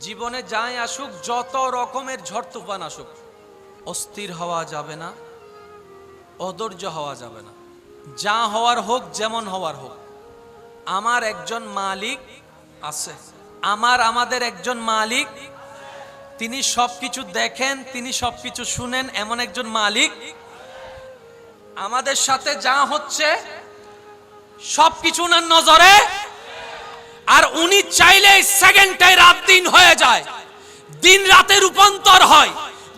জীবনে যাই আসুক, যত রকমের ঝড় তুফান আসুক, অস্থির হওয়া যাবে না, অধৈর্য হওয়া যাবে না। যা হওয়ার হোক, যেমন হওয়ার হোক, আমার একজন মালিক আছে। আমাদের একজন মালিক, তিনি সবকিছু দেখেন, তিনি সবকিছু শুনেন, এমন একজন মালিক। আমাদের সাথে যা হচ্ছে সবকিছু ওনার নজরে, আর উনি চাইলে সেকেন্ডে রাত দিন হয়ে যায়, দিন রাতে রূপান্তর হয়,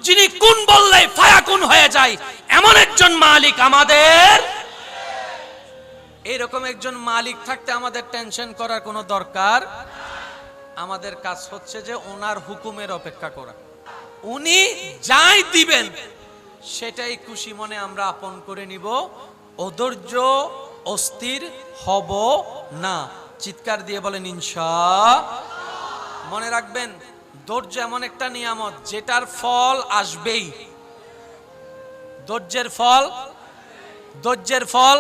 যিনি কোন বললে ফায়াকুন হয়ে যায়, এমন একজন মালিক আমাদের। এরকম একজন মালিক থাকতে আমাদের টেনশন করার কোনো দরকার। আমাদের কাজ হচ্ছে যে ওনার হুকুমের অপেক্ষা করা। উনি যাই দিবেন সেটাই খুশি মনে আমরা আপন করে নিব। অধৈর্য অস্থির হব না। চিৎকার দিয়ে বলেন ইনশাআল্লাহ। মনে রাখবেন, ধৈর্য এমন একটা নিয়ামত যেটার ফল আসবেই। ধৈর্যের ফল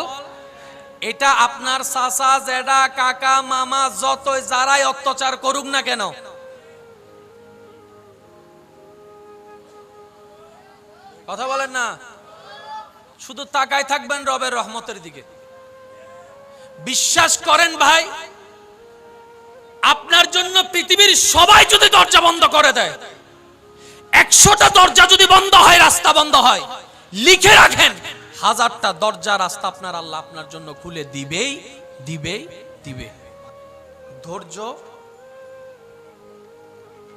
এটা আপনার চাচা, জেঠা, কাকা, মামা, যতই যারাই অত্যাচার করুক না কেন, কথা বলেন না, শুধু তাকায় থাকবেন রবের রহমতের দিকে। বিশ্বাস করেন ভাই, আপনার জন্য পৃথিবীর সবাই যদি দরজা বন্ধ করে দেয়, 100টা দরজা যদি বন্ধ হয়, রাস্তা বন্ধ হয়, লিখে রাখেন 1000টা দরজা রাস্তা আপনার আল্লাহ আপনার জন্য খুলে দিবেই দিবে। ধৈর্য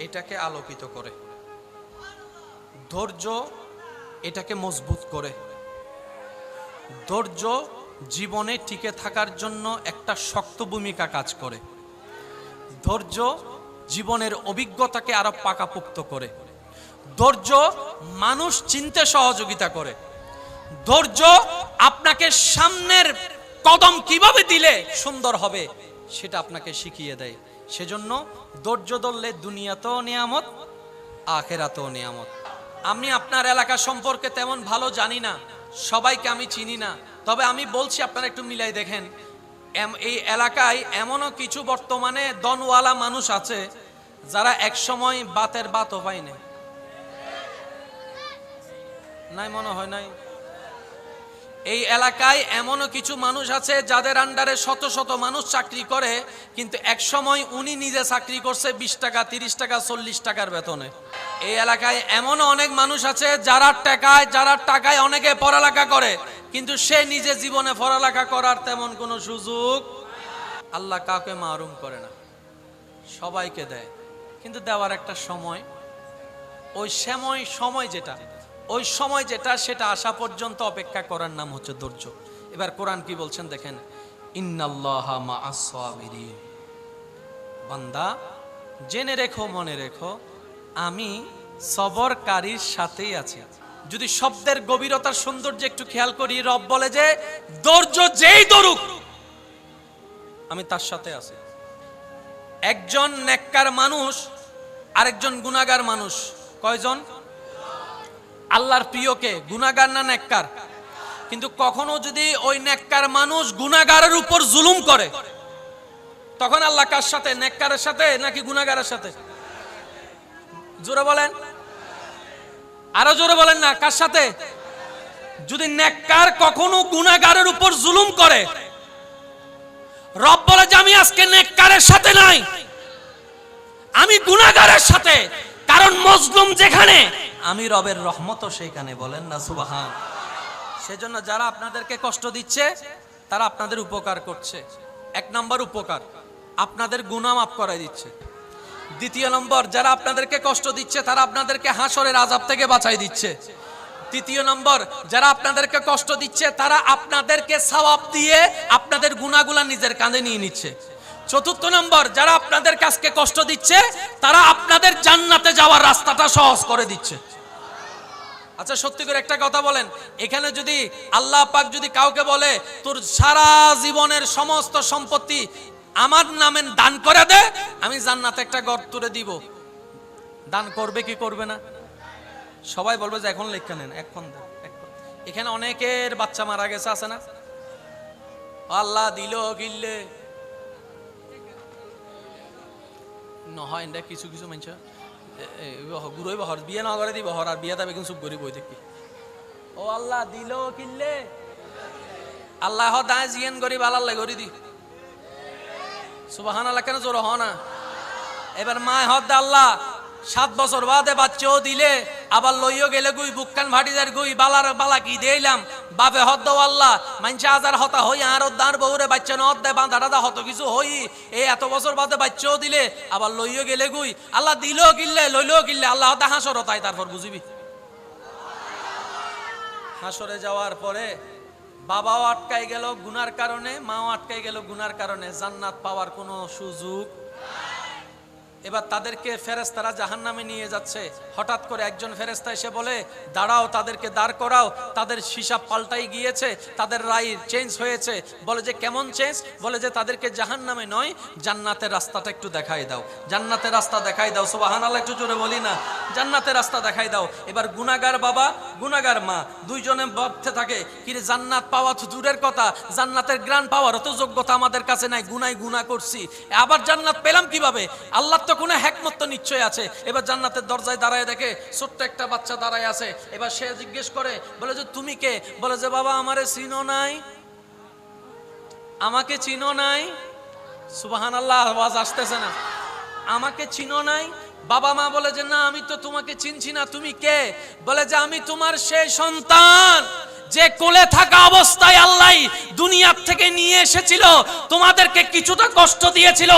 এটাকে আলোকিত করে, ধৈর্য এটাকে মজবুত করে, ধৈর্য জীবনে টিকে থাকার জন্য একটা শক্ত ভূমিকা কাজ করে। ধৈর্য জীবনের অভিজ্ঞতাকে আরো পাকাপোক্ত করে। ধৈর্য মানুষ চিনতে সহযোগিতা করে। ধৈর্য আপনাকে সামনের কদম কিভাবে দিলে সুন্দর হবে সেটা আপনাকে শিখিয়ে দেয়। সেজন্য ধৈর্য ধরলে দুনিয়াতেও নিয়ামত, আখিরাতেও নিয়ামত। আমি আপনার এলাকা সম্পর্কে তেমন ভালো জানি না, সবাইকে আমি চিনি না, তবে আমি বলছি আপনারা একটু মিলাই দেখেন। এই এলাকায় এমনও কিছু বর্তমানে দনওয়ালা মানুষ আছে যারা একসময় বাতের বাতও পায় নাই, মনে হয় নাই। এই এলাকায় এমনও কিছু মানুষ আছে যাদের আন্ডারে শত শত মানুষ চাকরি করে, কিন্তু এক সময় উনি নিজে চাকরি করছে 20 টাকা, 30 টাকা, 40 টাকার বেতনে। এই এলাকায় এমনও অনেক মানুষ আছে যারা টাকায় অনেকে পড়ালেখা করে, কিন্তু সে নিজে জীবনে পড়ালেখা করার তেমন কোনো সুযোগ আল্লাহ কাউকে মাহরুম করে না, সবাইকে দেয়। কিন্তু দেওয়ার একটা সময়, ওই সময় যেটা সেটা আসা পর্যন্ত অপেক্ষা করার নাম হচ্ছে ধৈর্য। এবার কোরআন কি বলছেন দেখেন, ইন্নাল্লাহা মাআস সাবিরিন। বান্দা জেনে রেখো, মনে রেখো, আমি সবরকারীর সাথেই আছি। যদি শব্দের গভীরতার সৌন্দর্য একটু খেয়াল করি, রব বলে যে ধৈর্য যেই ধরুক আমি তার সাথে আছি। একজন নেককার মানুষ আরেকজন গুনাহগার মানুষ, কয়জন? আল্লাহর প্রিয়কে গুনাহগার না নেককার? কিন্তু কখনো যদি ওই নেককার মানুষ গুনাহগারের উপর জুলুম করে, তখন আল্লাহ কার সাথে? নেককারের সাথে নাকি গুনাহগারের সাথে? জোরে বলেন, আরো জোরে বলেন না, কার সাথে? যদি নেককার কখনো গুনাহগারের উপর জুলুম করে, রব বলে যে আমি আজকে নেককারের সাথে নাই, আমি গুনাহগারের সাথে। কারণ মজলুম যেখানে, আমি রবের রহমতও সেখানে। বলেন না সুবহান। সেজন্য যারা আপনাদেরকে কষ্ট দিচ্ছে তারা আপনাদের উপকার করছে। 1 নম্বর উপকার, আপনাদের গুনাহ মাফ করাই দিচ্ছে। 2 নম্বর, যারা আপনাদেরকে কষ্ট দিচ্ছে তারা আপনাদেরকে হাসরের আযাব থেকে বাঁচাই দিচ্ছে। 3 নম্বর, যারা আপনাদেরকে কষ্ট দিচ্ছে তারা আপনাদেরকে সওয়াব দিয়ে আপনাদের গুনাহগুলো নিজের কাঁধে নিয়ে নিচ্ছে। 4 নম্বর, যারা আপনাদের কাছে কষ্ট দিচ্ছে তারা আপনাদের জান্নাতে যাওয়ার রাস্তাটা সহজ করে দিচ্ছে। আচ্ছা সত্যি করে একটা কথা বলেন, এখানে যদি আল্লাহ পাক যদি কাউকে বলে তোর সারা জীবনের সমস্ত সম্পত্তি আমার নামে দান করে দে, আমি জান্নাতে একটা ঘর তুলে দিব, দান করবে কি করবে না? সবাই বলবে যে এখন লেখা নেন, এখন দেন। এখানে অনেকের বাচ্চা মারা গেছে, আছে না? আল্লাহ দিল গিললে নহয় এনে কিছু কিছু মানুষ গুরুই বহর বিয়ে না করে দিব হর আর বিয়ে দাবে কিন্তু চুপ করি বই দেখি ও আল্লাহ দিল কিনলে আল্লাহ দায় জিয়ান করি আল্লাহ করি দি সুবহানাল্লাহ কেন জোর হ না এবার মা হদ আল্লাহ 7 বছর বাদে বাচ্চাও দিলে আবার লইও গেলে গুই বুককান ভাটিদার গুই বালার বালা কি দিলাম বাপে হদ আল্লাহ মানছে আজার হতা হই আর দাঁড় বউরে বাচ্চা নদ দেয় বাঁধা টাধা হত কিছু হই এই এত বছর বাদে বাচ্চাও দিলে আবার লইও গেলে গুই আল্লাহ দিল কিনলে লইলেও কিনলে আল্লাহ হতা হাসর তাই তারপর বুঝিবি হাসরে যাওয়ার পরে বাবাও আটকাই গেল গুনার কারণে মাও আটকাই গেল গুনার কারণে জান্নাত পাওয়ার কোনো সুযোগ। এবার তাদেরকে ফেরেশতারা জাহান্নামে নিয়ে যাচ্ছে হঠাৎ করে একজন ফেরেশতা এসে বলে দাঁড়াও তাদেরকে দাঁড় করাও তাদের হিসাব পাল্টাই গিয়েছে তাদের রায় চেঞ্জ হয়েছে বলে যে কেমন চেঞ্জ বলে যে তাদেরকে জাহান্নামে নয় জান্নাতের রাস্তাটা একটু দেখাই দাও জান্নাতের রাস্তা দেখাই দাও সুবহানাল্লাহ একটু জোরে বলি না জান্নাতের রাস্তা দেখাই দাও। এবার গুনাহগার বাবা গুনাহগার মা দুইজনে ভাবতে থাকে কি রে জান্নাত পাওয়া তো দূরের কথা জান্নাতের গ্রান পাওয়ার তো যোগ্যতা আমাদের কাছে নাই গুনাই গুনাহ করছি আবার জান্নাত পেলাম কিভাবে আল্লাহ কোনো হিকমত তো নিশ্চয় আছে। এবার জান্নাতের দরজায় দাঁড়ায় দেখে ছোট্ট একটা বাচ্চা দাঁড়ায় আছে এবার সে জিজ্ঞেস করে বলে যে তুমি কে বলে যে বাবা আমারে চিনো নাই আমাকে চিনো নাই সুবহানাল্লাহ আওয়াজ আসতেছে না আমাকে চিনো নাই বাবা মা বলে যে না আমি তো তোমাকে চিনছি না তুমি কে বলে যে আমি তোমার সেই সন্তান যে কোলে থাকা অবস্থায় আল্লাহ দুনিয়ার থেকে নিয়ে এসেছিল তোমাদেরকে কিছুটা কষ্ট দিয়েছিল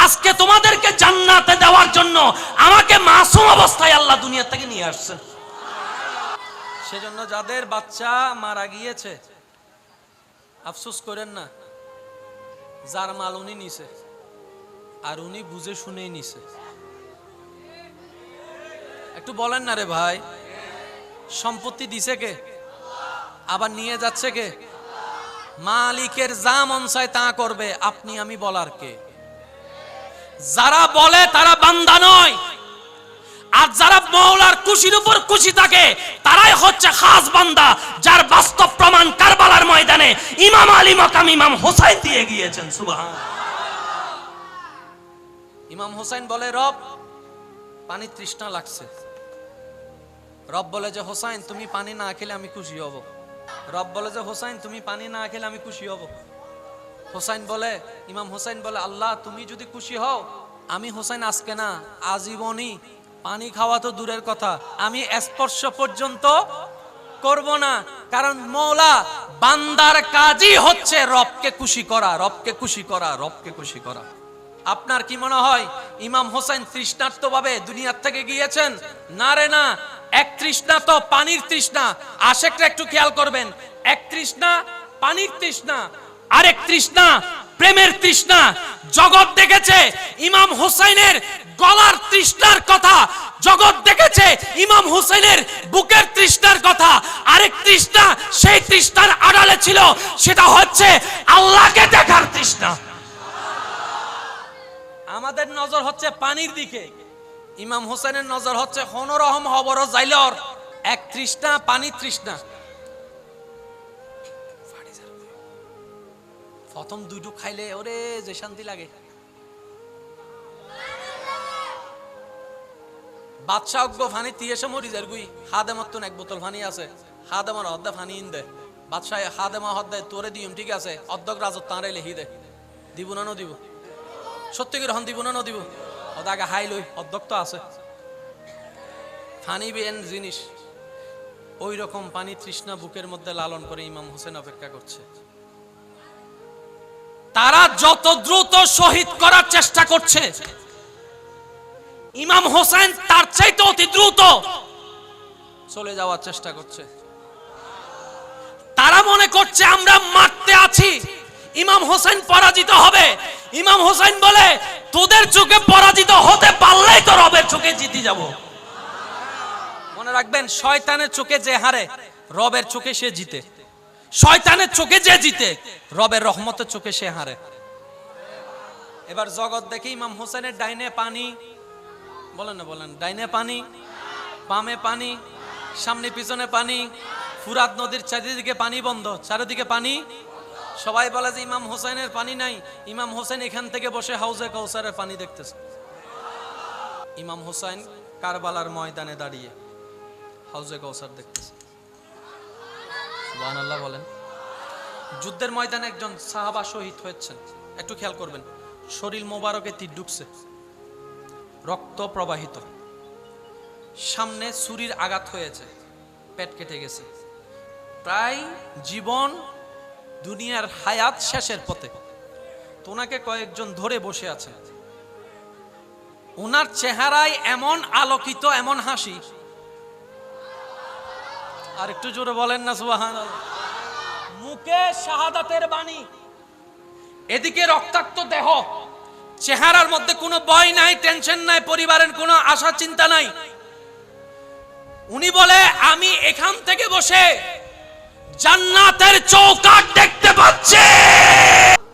আজকে তোমাদেরকে জান্নাতে দেওয়ার জন্য আমাকে মাসুম অবস্থায় আল্লাহ দুনিয়া থেকে নিয়ে আসছেন। সেজন্য যাদের বাচ্চা মারা গিয়েছে আফসোস করেন না যার মাল উনি নিছে আর উনি বুঝে শুনেই নিছে একটু বলেন না রে ভাই সম্পত্তি দিছে কে আবার নিয়ে যাচ্ছে কে মালিকের যা মন চায় তা করবে আপনি আমি বলার কে যারা বলে তারা বান্দা নয় আর যারা মওলার খুশির উপর খুশি থাকে তারাই হচ্ছে খাস বান্দা যার বাস্তব প্রমাণ কারবালার ময়দানে ইমাম আলী মাকাম ইমাম হোসেন দিয়ে গিয়েছেন সুবহানাল্লাহ। ইমাম হোসেন বলে রব পানি তৃষ্ণা লাগছে রব বলে যে হোসেন তুমি পানি না খেলে আমি খুশি হব রব বলে যে হোসেন তুমি পানি না খেলে আমি খুশি হব হোসেন বলে ইমাম হোসেন বলে আল্লাহ তুমি যদি খুশি হও আমি হোসেন আজকে না আজীবনই পানি খাওয়া তো দূরের কথা আমি স্পর্শ পর্যন্ত করব না কারণ মওলা বান্দার কাজই হচ্ছে রবকে খুশি করা রবকে খুশি করা রবকে খুশি করা। আপনার কি মনে হয় ইমাম হোসেন তৃষ্ণার্তভাবে দুনিয়ার থেকে গিয়েছেন না রে না এক তৃষ্ণা তো পানির তৃষ্ণা আশেকরা একটু খেয়াল করবেন এক তৃষ্ণা পানির তৃষ্ণা আরেক তৃষ্ণা প্রেমের তৃষ্ণা জগৎ দেখেছে ইমাম হোসেনের গলার তৃষ্ণার কথা জগৎ দেখেছে ইমাম হোসেনের বুকের তৃষ্ণার কথা আরেক তৃষ্ণা সেই তৃষ্ণার আড়ালে ছিল সেটা হচ্ছে আল্লাহকে দেখার তৃষ্ণা। আমাদের নজর হচ্ছে পানির দিকে ইমাম হোসেনের নজর হচ্ছে হনরহম হবর জাইলর এক তৃষ্ণা পানির তৃষ্ণা প্রথম দুইটু খাইলে ওরে যে শান্তি লাগে বাদশাহ অজ্ঞ ফানি তিয়েসে মরি যার গুই হাদেমত এক বোতল ফানি আছে হাদেমার হদ্দা ফানি ইন দে বাদশাহ হাদেমা হদ্দায় তোরে দিম ঠিক আছে অর্ধক রাজত্ব তাঁরে লিখি দে দিব না দিব সত্যি গ্রহণ দিব না দিব ওদাকে হাই লই অর্ধক তো আছে ফানি বেন জিনিস ওই রকম পানি তৃষ্ণা বুকের মধ্যে লালন করে ইমাম হোসেন অপেক্ষা করছে তারা যত দ্রুত শহীদ করার চেষ্টা করছে ইমাম হোসেন তার চাইতে অতি দ্রুত চলে যাওয়ার চেষ্টা করছে তারা মনে করছে আমরা মারতে আছি ইমাম হোসেন পরাজিত হবে ইমাম হোসেন বলে তোদের চোখে পরাজিত হতে পারলেই তো রবের চোখে জিতে যাব। মনে রাখবেন শয়তানের চোখে যে হারে রবের চোখে সে জিতে শয়তানের চোখে যে জিতে রবের রহমতের চোখে সে হারে। এবার জগৎ দেখে ইমাম হোসেনের ডাইনে পানি বলেন না বলেন ডাইনে পানি বামে পানি সামনে পিছনে পানি ফুরাত নদীর চারিদিকে পানি বন্ধ চারিদিকে পানি সবাই বলে যে ইমাম হোসেনের পানি নাই ইমাম হোসেন এখান থেকে বসে হাউজে কাউসারের পানি দেখতেছে ইমাম হোসাইন কারবালার ময়দানে দাঁড়িয়ে হাউজে কাউসার দেখতেছে। সুবহানাল্লাহ বলেন। যুদ্ধের ময়দানে একজন সাহাবা শহীদ হয়েছেন, একটু খেয়াল করবেন, শরীর মোবারকে তীর ঢুকছে, রক্ত প্রবাহিত, সামনে ছুরির আঘাত হয়েছে, পেট কেটে গেছে, প্রায় জীবন দুনিয়ার হায়াত শেষের পথে। তো ওনাকে কয়েকজন ধরে বসে আছে, ওনার চেহারায় এমন আলোকিত, এমন হাসি, আর একটু জোরে বলেন না সুবহানাল্লাহ। মুখে শাহাদাতের বাণী, এদিকে রক্তাক্ত দেহ, চেহারার মধ্যে কোনো ভয় নাই, টেনশন নাই, পরিবারের কোনো আশা চিন্তা নাই। উনি বলে আমি এখান থেকে বসে জান্নাতের চৌকাঠ দেখতে পাচ্ছি।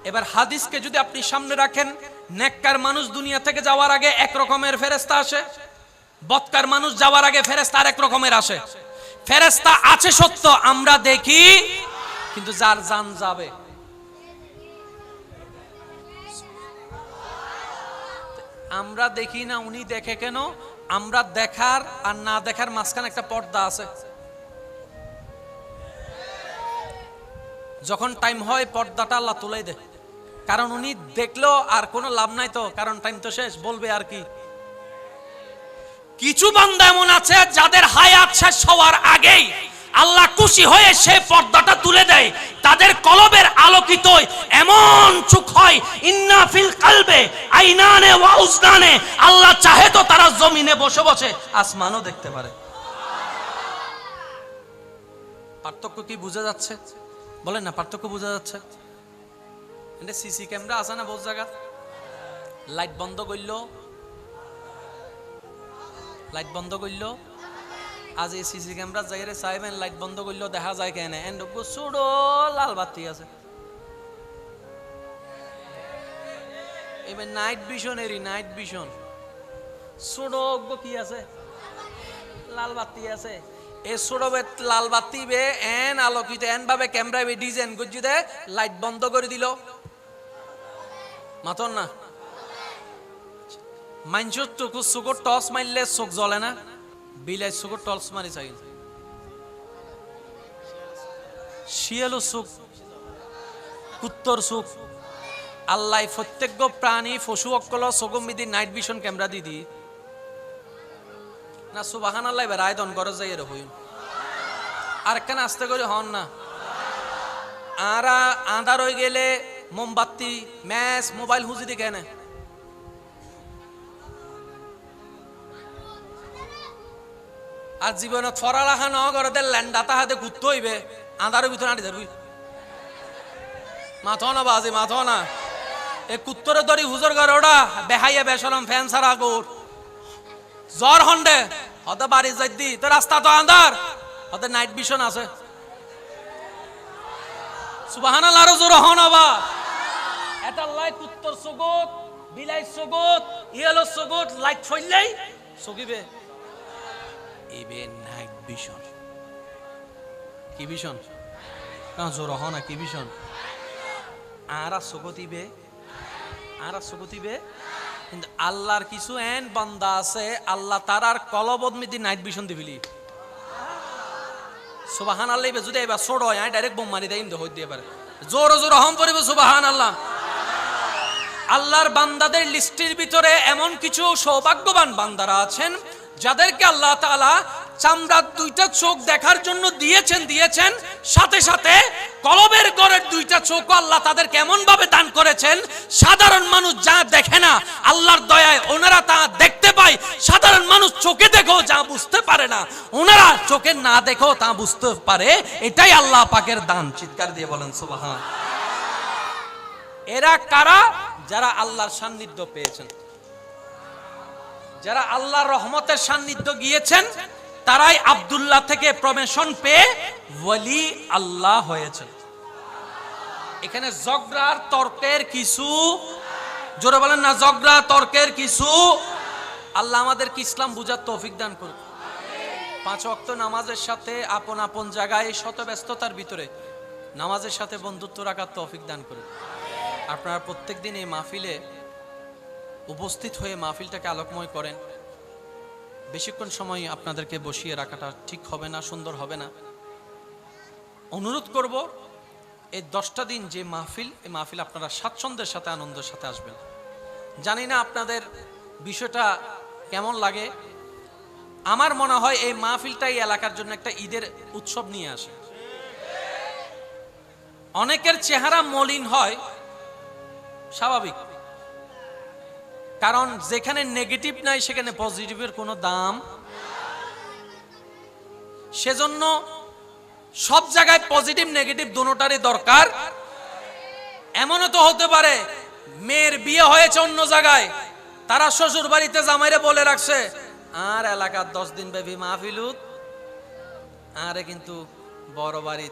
এবার হাদিসকে যদি আপনি সামনে রাখেন, নেককার মানুষ দুনিয়া থেকে যাওয়ার আগে এক রকমের ফেরেশতা আসে, বদকার মানুষ যাওয়ার আগে ফেরেশতা আরেক রকমের আসে। ফেরেশতা আছে সত্য, আমরা দেখি, কিন্তু যার জান যাবে, আমরা দেখি না, উনি দেখে কেন? আমরা দেখার আর না দেখার মাঝখানে একটা পর্দা আছে। যখন টাইম হয় পর্দাটা আল্লাহ তুলে দেয়, কারণ উনি দেখলো আর কোনো লাভ নাই, তো কারণ টাইম তো শেষ, বলবে আর কি। কিছু বান্দা এমন আছে যাদের হায়াত শেষ হওয়ার আগেই আল্লাহ খুশি হয়ে সে পর্দাটা তুলে দেয়, তাদের কলবের আলোকিত এমন চোখ হয়, ইন্না ফিল কলবে আইনানে ওয়া উজনানে, আল্লাহ চাহে তো তারা জমিনে বসে বসে আসমানও দেখতে পারে। পার্থক্য কি বোঝা যাচ্ছে? বলেন না, পার্থক্য বোঝা যাচ্ছে? এটা সিসি ক্যামেরা আছে না বহু জায়গা, লাইট বন্ধ করলো, লাইট বন্ধ করলো, আজ এই সিসি ক্যামেরা জায়গায় চাইবেন, লাইট বন্ধ করলেও দেখা যায় কেন, ছোট লাল বাতি আছে। এবার নাইট ভিশন, এরই নাইট ভিশন, ছোট কি আছে, লাল বাতি আছে। এই ছোট লাল বাতি বে এন আলোকিত এন ভাবে ক্যামেরা ডিজাইন করছি দে, লাইট বন্ধ করে দিল, মাথন না। মানুষের চোখ টর্চ মারলে চোখ জ্বলে না, বিলাই চোখ টর্চ মারি চাই, শিয়ালো চোখ, কুত্তর চোখ, আল্লাহ প্রত্যেক প্রাণী পশু অকল চোখ মিদি নাইট ভিশন ক্যামেরা দি দি না। সুবহানাল্লাহ, এবার আয়দন করে যাই এর হইন আর কেন আস্তে করে হন না। আর আঁধার হয়ে গেলে মোমবাতি ম্যাচ মোবাইল হুজি দি কেন? আর জীবনে ফরালাখা ন করে ল্যান্ডাতা হাতে ঘুরতে হইবে, আঁধারের ভিতরে আঁটি ধরবি, মাথো না বাজে, মাথো না। এ কুত্তরে দড়ি হুজুর ঘরে ওটা বেহাইয়া বেসরম ফ্যান সারা গোর জ্বর হন্ডে হতে বাড়ি যাই দি, তো রাস্তা তো আন্ধার, হতে নাইট ভিশন আছে। সুবহানাল্লাহ, আরো জোরে হন আবা। এটা লাইট কুত্তর সগত, বিলাই সগত, ইয়েলো সগত, লাইট ফইলেই সগিবে। এবে নাইট ভিশন কি ভিশন? না জোরে হন না, কি ভিশন? আরা সগতিবে, আরা সগতিবে। কিন্তু আল্লাহর কিছু এন বান্দা আছে, আল্লাহ তার আর কলবদ মিদি নাইট ভিশন দিবিলি। সুবহানাল্লাহ, যদি এবার ছোট হয় ডাইরেক্ট বোম মারি দেয়, হইতে দিয়ে পারে। জোরে জোরে হম পড়িবে সুবহানাল্লাহ। আল্লাহর বান্দাদের লিস্টের ভিতরে এমন কিছু সৌভাগ্যবান বান্দারা আছেন যাদেরকে আল্লাহ তাআলা চামড়ার দুইটা চোখ দেখার জন্য দিয়েছেন, সাথে সাথে কলবের ঘরের দুইটা চোখ আল্লাহ তাদের কেমন ভাবে দান করেছেন। সাধারণ মানুষ যা দেখে না, আল্লাহর দয়ায় ওনারা তা দেখতে পায়। সাধারণ মানুষ চোখে দেখেও যা বুঝতে পারে না, ওনারা চোখে না দেখেও তা বুঝতে পারে। এটাই আল্লাহ পাকের দান। চিৎকার দিয়ে বলেন সুবহান। এরা কারা? যারা আল্লাহর সান্নিধ্য পেয়েছেন, যারা আল্লাহর রহমতের সান্নিধ্য গিয়েছেন, তারাই আব্দুল্লাহ থেকে প্রমোশন পেয়ে ওয়ালি আল্লাহ হয়েছে। এখানে ঝগড়ার তর্কের কিছু, জোরে বলেন না, ঝগড়া তর্কের কিছু। আল্লাহ আমাদেরকে ইসলাম বুঝার তৌফিক দান করুন। 5 ওয়াক্ত নামাজের সাথে আপন আপন জায়গায় শত ব্যস্ততার ভিতরে নামাজের সাথে বন্ধুত্ব রাখার তৌফিক দান করুন। আপনারা প্রত্যেকদিন এই মাহফিলে উপস্থিত হয়ে মাহফিলটাকে আলোকময় করেন। বেশিক্ষণ সময় আপনাদেরকে বসিয়ে রাখাটা ঠিক হবে না, সুন্দর হবে না। অনুরোধ করব, এই 10টা দিন যে মাহফিল, এই মাহফিল আপনারা স্বাচ্ছন্দ্যের সাথে আনন্দের সাথে আসবেন। জানি না আপনাদের বিষয়টা কেমন লাগে। আমার মনে হয় এই মাহফিলটাই এলাকার জন্য একটা ঈদের উৎসব নিয়ে আসে। অনেকের চেহারা মলিন হয়, স্বাভাবিক, কারণ যেখানে নেগেটিভ নাই সেখানে পজিটিভের কোনো দাম। সেজন্য সব জায়গায় পজিটিভ নেগেটিভ দুটোটারই দরকার। এমনও তো হতে পারে মেয়ের বিয়ে হয়েছে অন্য জায়গায়, তারা শ্বশুর বাড়িতে জামাইরে বলে রাখছে আর এলাকার 10 দিন ব্যাপী মাহফিলুত, আরে কিন্তু বড় বাড়ি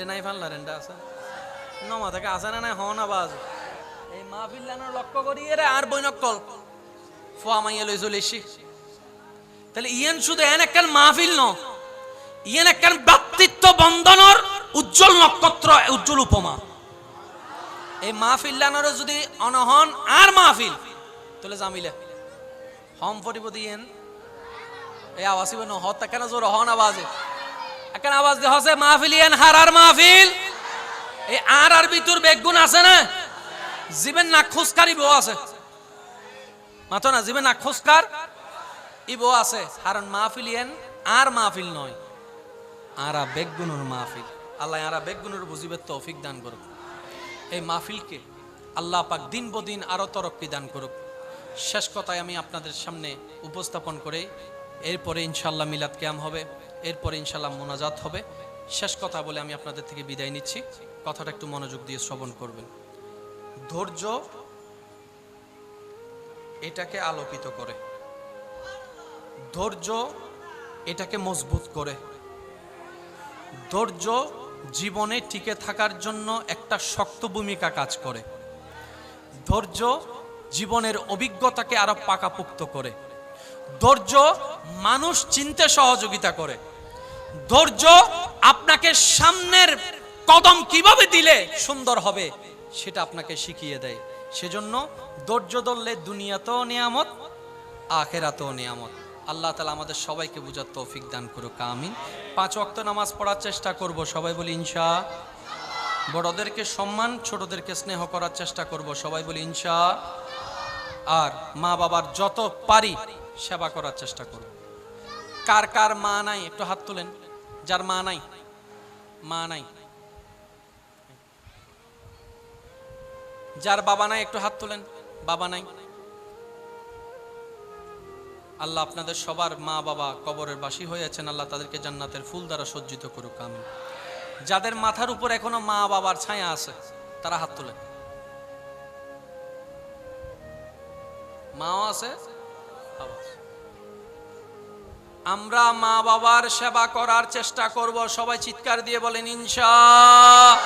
নাই ফাল্লা রেন্ডা আছে নমা থেকে আসে না নাই হন আবাজ এই মাহফিল লানোর লক্ষ্য করি রে আর বইনকল ফোয়া মাইয়া লই চলেছি। তাহলে ইয়েন শুধু এন একখান মাহফিল ন, ইয়েন একখান ব্যক্তিত্ব বন্ধনের উজ্জ্বল নক্ষত্র, উজ্জ্বল উপমা। এই মাহফিল লানোর যদি অনহন আর মাহফিল তাহলে জামিলে হম ফরিবদি ইয়েন এই আওয়াজ ইবন হত কেন জোর হন আওয়াজে এখন আওয়াজ দিয়ে হসে মাহফিল ইয়েন হার আর মাহফিল। এই আর ভিতর বেগুন আছে না, জীবন না খুসকার ইবো আছে, মাতো না জীবন না খুসকার ইবো আছে। কারণ মাহফিল ইয়েন আর মাহফিল নয়, আরা বেগুনুর মাহফিল। আল্লাহ আরা বেগুনুর বুঝিবের তৌফিক দান করুক। এই মাহফিলকে আল্লাহ পাক দিন বদিন আরো তরক্কি দান করুক। শেষ কথায় আমি আপনাদের সামনে উপস্থাপন করে এরপরে ইনশাল্লাহ মিলাদ কিয়াম হবে, এরপরে ইনশাল্লাহ মোনাজাত হবে। শেষ কথা বলে আমি আপনাদের থেকে বিদায় নিচ্ছি। কথাটা একটু মনোযোগ দিয়ে শ্রবণ করবেন। ধৈর্য এটাকে আলোকিত করে, ধৈর্য এটাকে মজবুত করে, ধৈর্য জীবনে টিকে থাকার জন্য একটা শক্ত ভূমিকা কাজ করে, ধৈর্য জীবনের অভিজ্ঞতাকে আরো পাকাপোক্ত করে, ধৈর্য মানুষ চিনতে সহযোগিতা করে, ধৈর্য আপনাকে সামনের কদম কিভাবে দিলে সুন্দর হবে সেটা আপনাকে শিখিয়ে দেয়। সেজন্য ধৈর্য ধরলে দুনিয়াতেও নিয়ামত, আখিরাতেও নিয়ামত। আল্লাহ তাআলা আমাদের সবাইকে বুঝার তৌফিক দান করুক, আমিন। 5 ওয়াক্ত নামাজ পড়ার চেষ্টা করব, সবাই বলি ইনশাআল্লাহ। বড়দেরকে সম্মান, ছোটদেরকে স্নেহ করার চেষ্টা করব, সবাই বলি ইনশাআল্লাহ। আর মা বাবার যত পারি সেবা করার চেষ্টা করব। কার কার মা নাই একটু হাত তুলেন, যার মা নাই, মা নাই, যার বাবা নাই একটু হাত তুলেন, বাবা নাই। আল্লাহ আপনাদের সবার মা বাবা কবরের বাসী হয়েছেন, আল্লাহ তাদেরকে জান্নাতের ফুল দ্বারা সজ্জিত করুক, আমিন। যাদের মাথার উপর এখনো মা বাবার ছায়া আছে তারা হাত তুলেন। মাও আছে, আমরা মা বাবার সেবা করার চেষ্টা করব, সবাই চিৎকার দিয়ে বলেন ইনশাআল্লাহ।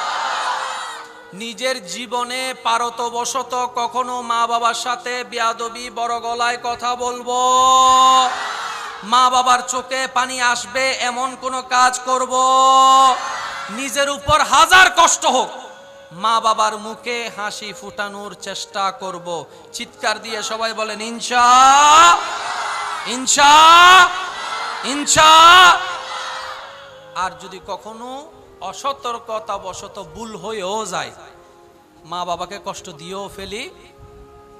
নিজের জীবনে পারতবশত কখনো মা বাবার সাথে বেয়াদবি, বড় গলায় কথা বলবো, মা বাবার চোখে পানি আসবে এমন কোন কাজ করব, নিজের উপর হাজার কষ্ট হোক মা বাবার মুখে হাসি ফুটানোর চেষ্টা করব। চিৎকার দিয়ে সবাই বলেন ইনশাআল্লাহ, ইনশাআল্লাহ, ইনশাআল্লাহ। আর যদি কখনো অসতর্কতা বশত ভুল হয়েও যায়, মা বাবাকে কষ্ট দিয়েও ফেলি,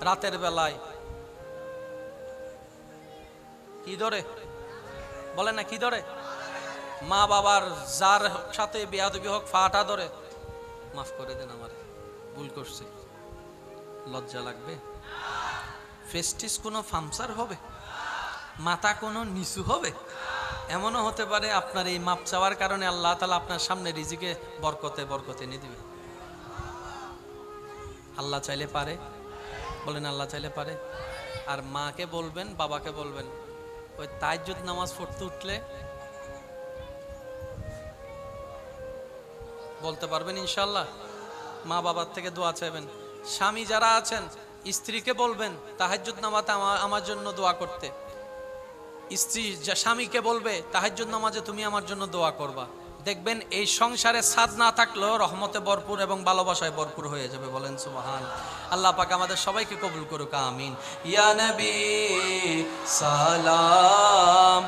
রাতের বেলায় কি ধরে বলেন না, কি ধরে, মা বাবার যার সাথে বেয়াদবি হোক ফাটা ধরে, মাফ করে দেন আমার ভুল করছি, লজ্জা লাগবে, ফেস্টিস কোনো ফামসার হবে, মাথা কোনো নিচু হবে, এমনও হতে পারে আপনার এই মাপ চাওয়ার কারণে আল্লাহ তাআলা আপনার সামনে রিজিকে বরকতে বরকতে এনে দিবে। আল্লাহ চাইলে পারে, বলেন আল্লাহ চাইলে পারে। আর মাকে বলবেন, বাবাকে বলবেন, ওই তাহাজ্জুদ নামাজ পড়তে উঠলে বলতে পারবেন ইনশাআল্লাহ, মা বাবার থেকে দোয়া চাইবেন। স্বামী যারা আছেন স্ত্রীকে বলবেন তাহাজ্জুদ নামাজে আমার জন্য দোয়া করতে, স্ত্রী স্বামীকে বলবে তাহাজ্জুদ নামাজে তুমি আমার জন্য দোয়া করবা। দেখবেন এই সংসারে সাদ না থাকলেও রহমতে ভরপুর এবং ভালোবাসায় ভরপুর হয়ে যাবে, বলেন সুবহান। আল্লাহ পাক আমাদের সবাইকে কবুল করুক, আমিন। ইয়া নবী সালাম।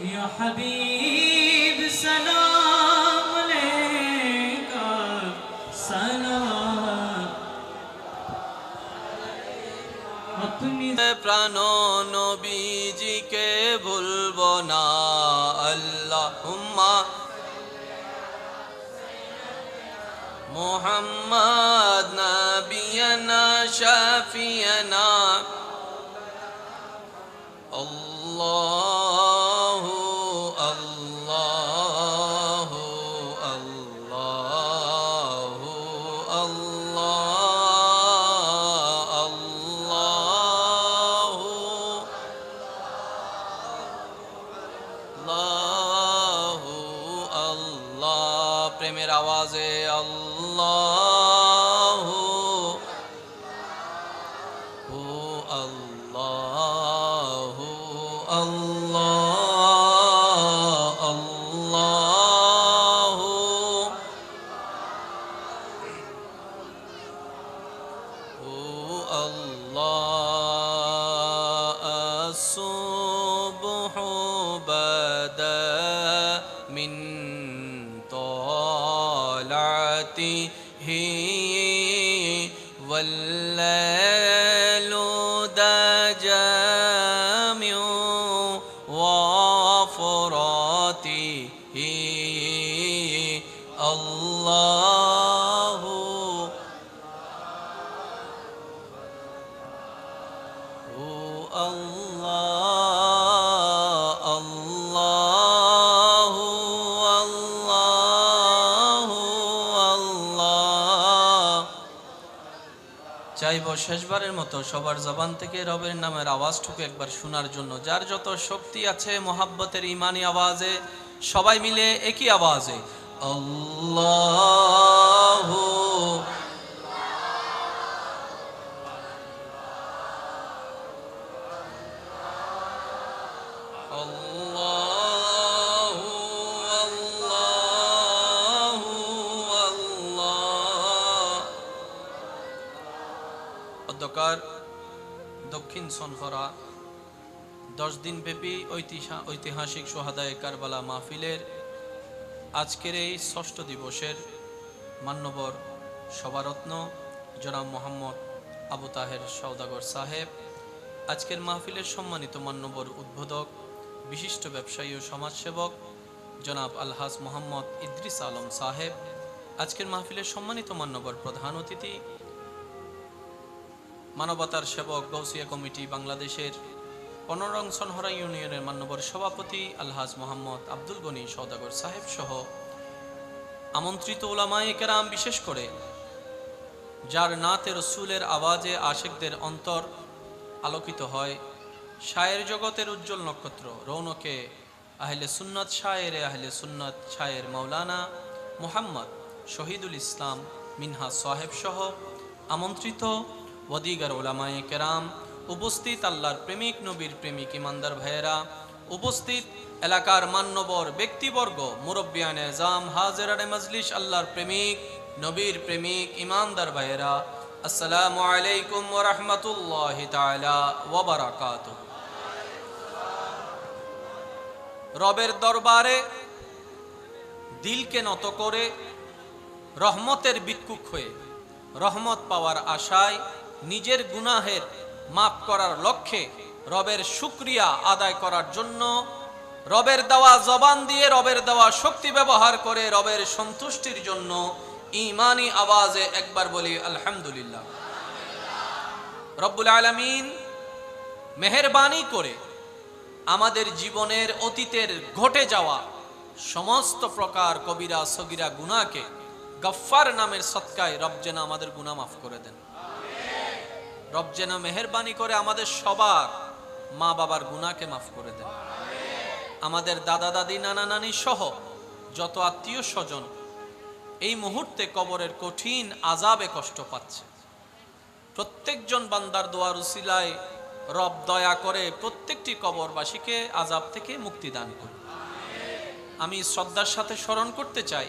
ইয়া হাবিব সালাম আলাইকা সালাম আপনি প্রাণ নবীজিকে ভুলবো না আল্লাহুম্মা মুহাম্মদ নবিয়ানা শাফিয়ানা আল্লাহু আল্লাহু আল্লাহু আল্লাহ আল্লাহু আল্লাহু আল্লাহ। প্রেমের আওয়াজে আল্লাহু ও আল্লাহু আল্লাহ আল্লাহু ও আল্লাহ। আসসুবহু বাদা মিন طلعته والليل دجى من وفراته الله الله الله الله الله। চাইব শেষবারের মতো সবার জবান থেকে রবের নামের আওয়াজটুকু একবার শোনার জন্য। যার যত শক্তি আছে মোহাব্বতের ইমানি আওয়াজে সবাই মিলে একই আওয়াজে আল্লাহু আল্লাহু আল্লাহু আল্লাহ। অধ্যকার দক্ষিণ সনহরা 10 দিন ব্যাপী ঐতিহাসিক সোহাদায়ে কারবালা মাহফিলের আজকের এই ৬ষ্ঠ দিবসের মান্যবর সভারত্ন জনাব মোহাম্মদ আবু তাহের সওদাগর সাহেব, আজকের মাহফিলের সম্মানিত মান্যবর উদ্বোধক বিশিষ্ট ব্যবসায়ী ও সমাজসেবক জনাব আলহাজ মোহাম্মদ ইদ্রিস আলম সাহেব, আজকের মাহফিলের সম্মানিত মান্যবর প্রধান অতিথি মানবতার সেবক গৌসিয়া কমিটি বাংলাদেশের 15 নং সনহরা ইউনিয়নের মান্যবর সভাপতি আলহাজ মোহাম্মদ আব্দুল গনি সওদাগর সাহেব সহ আমন্ত্রিত উলামায়ে কেরাম, বিশেষ করে যার নাতে রসুলের আওয়াজে আশেকদের অন্তর আলোকিত হয়, শায়ের জগতের উজ্জ্বল নক্ষত্র রৌনকে আহলে সুন্নাত শায়েরে আহলে সুন্নাত শায়ের মাওলানা মুহাম্মদ শহীদুল ইসলাম মিনহাজ সাহেব সহ আমন্ত্রিত ওয়াদিগার উলামায়ে কেরাম, উপস্থিত আল্লাহর প্রেমিক নবীর প্রেমিক ইমানদার ভাইয়েরা, উপস্থিত এলাকার মান্যবর ব্যক্তিবর্গ, মুরব্বিয়ানে এজাম, হাজিরানে মজলিস, আল্লাহর প্রেমিক নবীর প্রেমিক ইমানদার ভাইয়েরা, আসসালামু আলাইকুম ওয়া রাহমাতুল্লাহি তাআলা ওয়া বারাকাতুহু। রবের দরবারে দিলকে নত করে রহমতের ভিক্ষুক হয়ে রহমত পাওয়ার আশায় নিজের গুনাহের মাফ করার লক্ষ্যে রবের শুকরিয়া আদায় করার জন্য রবের দেওয়া জবান দিয়ে রবের দেওয়া শক্তি ব্যবহার করে রবের সন্তুষ্টির জন্য ঈমানি আওয়াজে একবার বলি আলহামদুলিল্লাহ। রব্বুল আলামিন মেহেরবানি করে আমাদের জীবনের অতীতের ঘটে যাওয়া সমস্ত প্রকার কবিরা সগীরা গুনাহকে গফফার নামের সদকায় রব যেন আমাদের গুনাহ মাফ করে দেন। রব যেন মেহেরবানি করে আমাদের সবার মা বাবার গুনাহকে মাফ করে দেন। আমাদের দাদা দাদি নানা নানি সহ যত আত্মীয় স্বজন এই মুহূর্তে কবরের কঠিন আযাবে কষ্ট পাচ্ছে, প্রত্যেকজন বান্দার দোয়ার উসিলায় রব দয়া করে প্রত্যেকটি কবরবাসীকে আযাব থেকে মুক্তি দান করুন। আমি শ্রদ্ধার সাথে স্মরণ করতে চাই